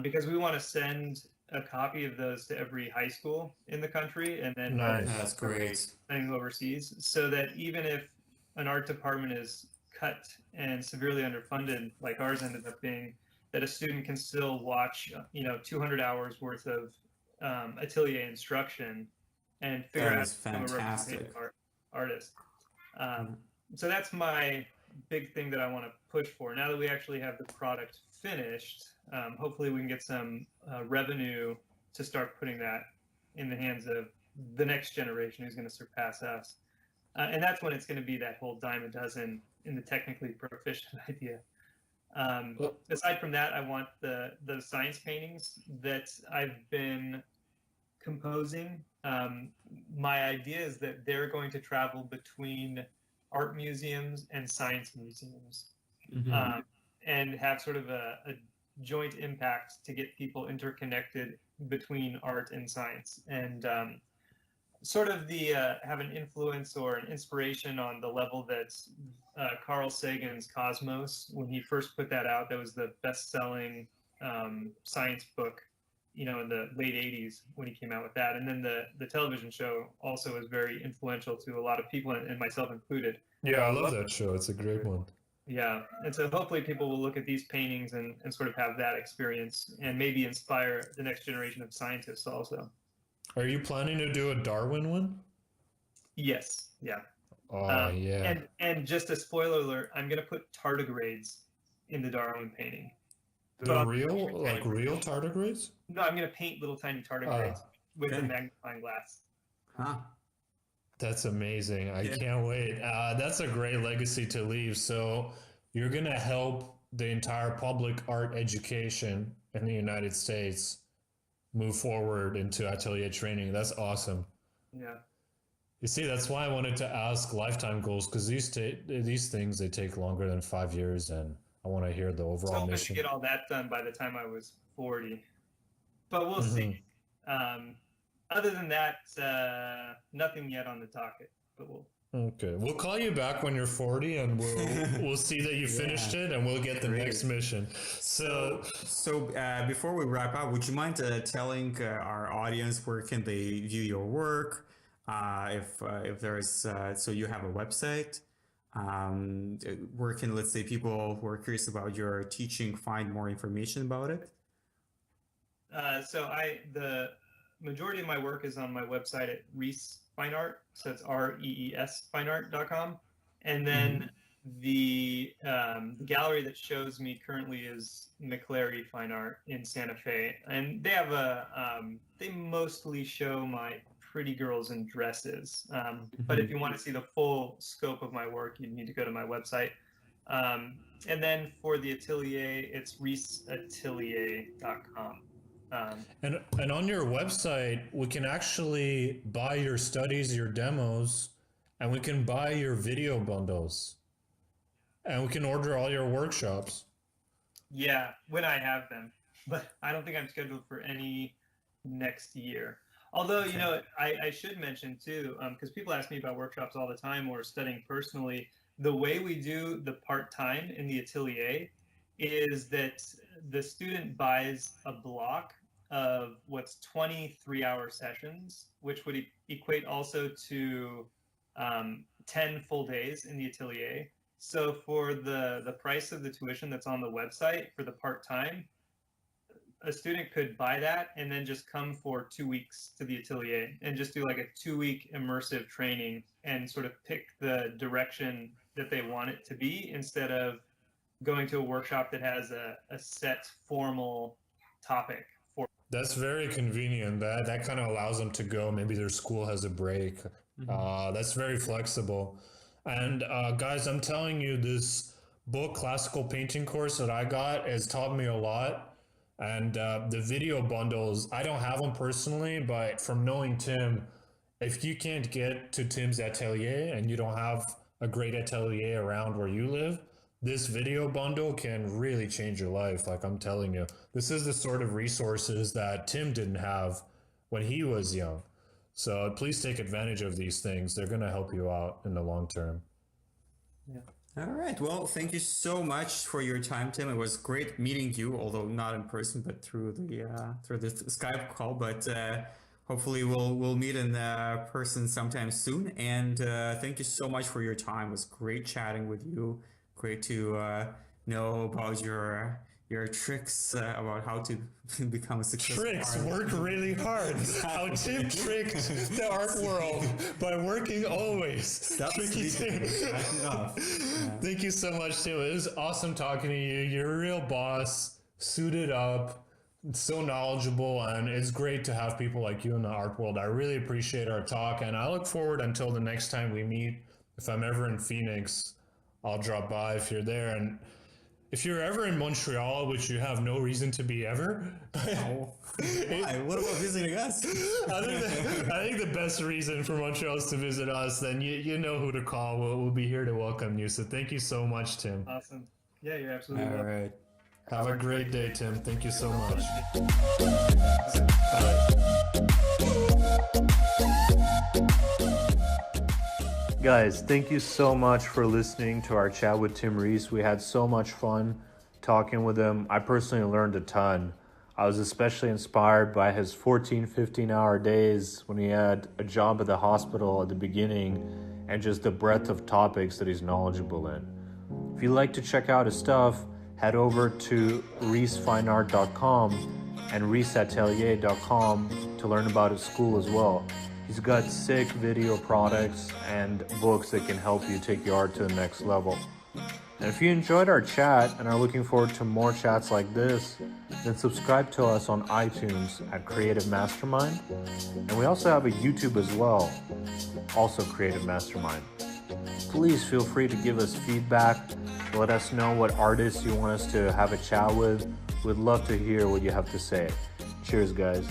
B: because we want to send a copy of those to every high school in the country and then
D: Nice.
C: That's great.
B: sending overseas, so that even if an art department is cut and severely underfunded, like ours ended up being, that a student can still watch, 200 hours worth of atelier instruction and figure
C: That
B: out
C: is
B: how to become a
C: fantastic.
B: representative artist. So that's my big thing that I want to push for. Now that we actually have the product finished, hopefully we can get some revenue to start putting that in the hands of the next generation who's going to surpass us. And that's when it's going to be that whole dime a dozen in the technically proficient idea. Aside from that, I want the science paintings that I've been composing. My idea is that they're going to travel between art museums and science museums, and have sort of a joint impact to get people interconnected between art and science, and sort of have an influence or an inspiration on the level that Carl Sagan's Cosmos, when he first put that out, that was the best-selling science book, in the late 80s when he came out with that. And then the television show also was very influential to a lot of people, and myself included.
D: Yeah, I love that show. It's a great one.
B: Yeah, and so hopefully people will look at these paintings and sort of have that experience and maybe inspire the next generation of scientists also.
D: Are you planning to do a Darwin one?
B: Yes, yeah.
D: Oh, yeah.
B: And just a spoiler alert, I'm going to put tardigrades in the Darwin painting.
D: The real tardigrades?
B: No, I'm going to paint little tiny tardigrades with a magnifying glass.
C: Huh.
D: That's amazing. I can't wait. That's a great legacy to leave. So you're going to help the entire public art education in the United States move forward into atelier training. That's awesome.
B: Yeah.
D: You see, that's why I wanted to ask lifetime goals, because these things, they take longer than 5 years, and I want to hear the overall
B: hoping
D: mission.
B: to get all that done by the time I was 40. But we'll see. Other than that, nothing yet on the docket. But
D: Okay, we'll call you back when you're 40, and we'll see that you finished it, and we'll get the next mission. So
C: before we wrap up, would you mind telling our audience where can they view your work? If there is, so you have a website. Where can, let's say, people who are curious about your teaching find more information about it?
B: The majority of my work is on my website at Rees Fine Art. So it's REES fineart.com. And then the gallery that shows me currently is McClary Fine Art in Santa Fe. And they have they mostly show my pretty girls in dresses. But if you want to see the full scope of my work, you need to go to my website. And then for the atelier, it's reesatelier.com.
D: And on your website, we can actually buy your studies, your demos, and we can buy your video bundles, and we can order all your workshops.
B: Yeah, when I have them, but I don't think I'm scheduled for any next year. Although, you know, I should mention too, because people ask me about workshops all the time or studying personally, the way we do the part-time in the atelier is that the student buys a block of what's 23-hour sessions, which would equate also to 10 full days in the atelier. So for the price of the tuition that's on the website for the part-time, a student could buy that and then just come for 2 weeks to the atelier and just do like a 2-week immersive training and sort of pick the direction that they want it to be instead of going to a workshop that has a set formal topic for.
D: That's very convenient. That kind of allows them to go. Maybe their school has a break. That's very flexible. And guys, I'm telling you, this book, Classical Painting course that I got, has taught me a lot. And the video bundles, I don't have them personally, but from knowing Tim, if you can't get to Tim's atelier and you don't have a great atelier around where you live, this video bundle can really change your life. Like I'm telling you, this is the sort of resources that Tim didn't have when he was young. So please take advantage of these things. They're going to help you out in the long term.
B: Yeah.
C: All right. Well, thank you so much for your time, Tim. It was great meeting you, although not in person, but through the Skype call. But hopefully we'll meet in person sometime soon. And thank you so much for your time. It was great chatting with you. Great to know about your tricks about how to become a successful
D: Tricks,
C: artist.
D: work really hard. How Tim tricked the art world by working always.
C: Stop
D: Tricky
C: sleeping.
D: Tim.
C: That's enough. Yeah.
D: Thank you so much, Tim. It was awesome talking to you. You're a real boss, suited up, so knowledgeable, and it's great to have people like you in the art world. I really appreciate our talk, and I look forward until the next time we meet. If I'm ever in Phoenix, I'll drop by if you're there. And if you're ever in Montreal, which you have no reason to be ever,
C: Why? What about visiting us?
D: I think the best reason for Montreal is to visit us. Then you know who to call. We'll be here to welcome you. So thank you so much, Tim.
B: Awesome. Yeah, you're absolutely
C: All
B: welcome.
C: right.
D: Have a great day, Tim. Thank you so much.
A: Guys, thank you so much for listening to our chat with Tim Rees. We had so much fun talking with him. I personally learned a ton. I was especially inspired by his 14, 15-hour days when he had a job at the hospital at the beginning and just the breadth of topics that he's knowledgeable in. If you'd like to check out his stuff, head over to reesfineart.com and reesatelier.com to learn about his school as well. He's got sick video products and books that can help you take your art to the next level. And if you enjoyed our chat and are looking forward to more chats like this, then subscribe to us on iTunes at Creative Mastermind. And we also have a YouTube as well, also Creative Mastermind. Please feel free to give us feedback. Let us know what artists you want us to have a chat with. We'd love to hear what you have to say. Cheers, guys.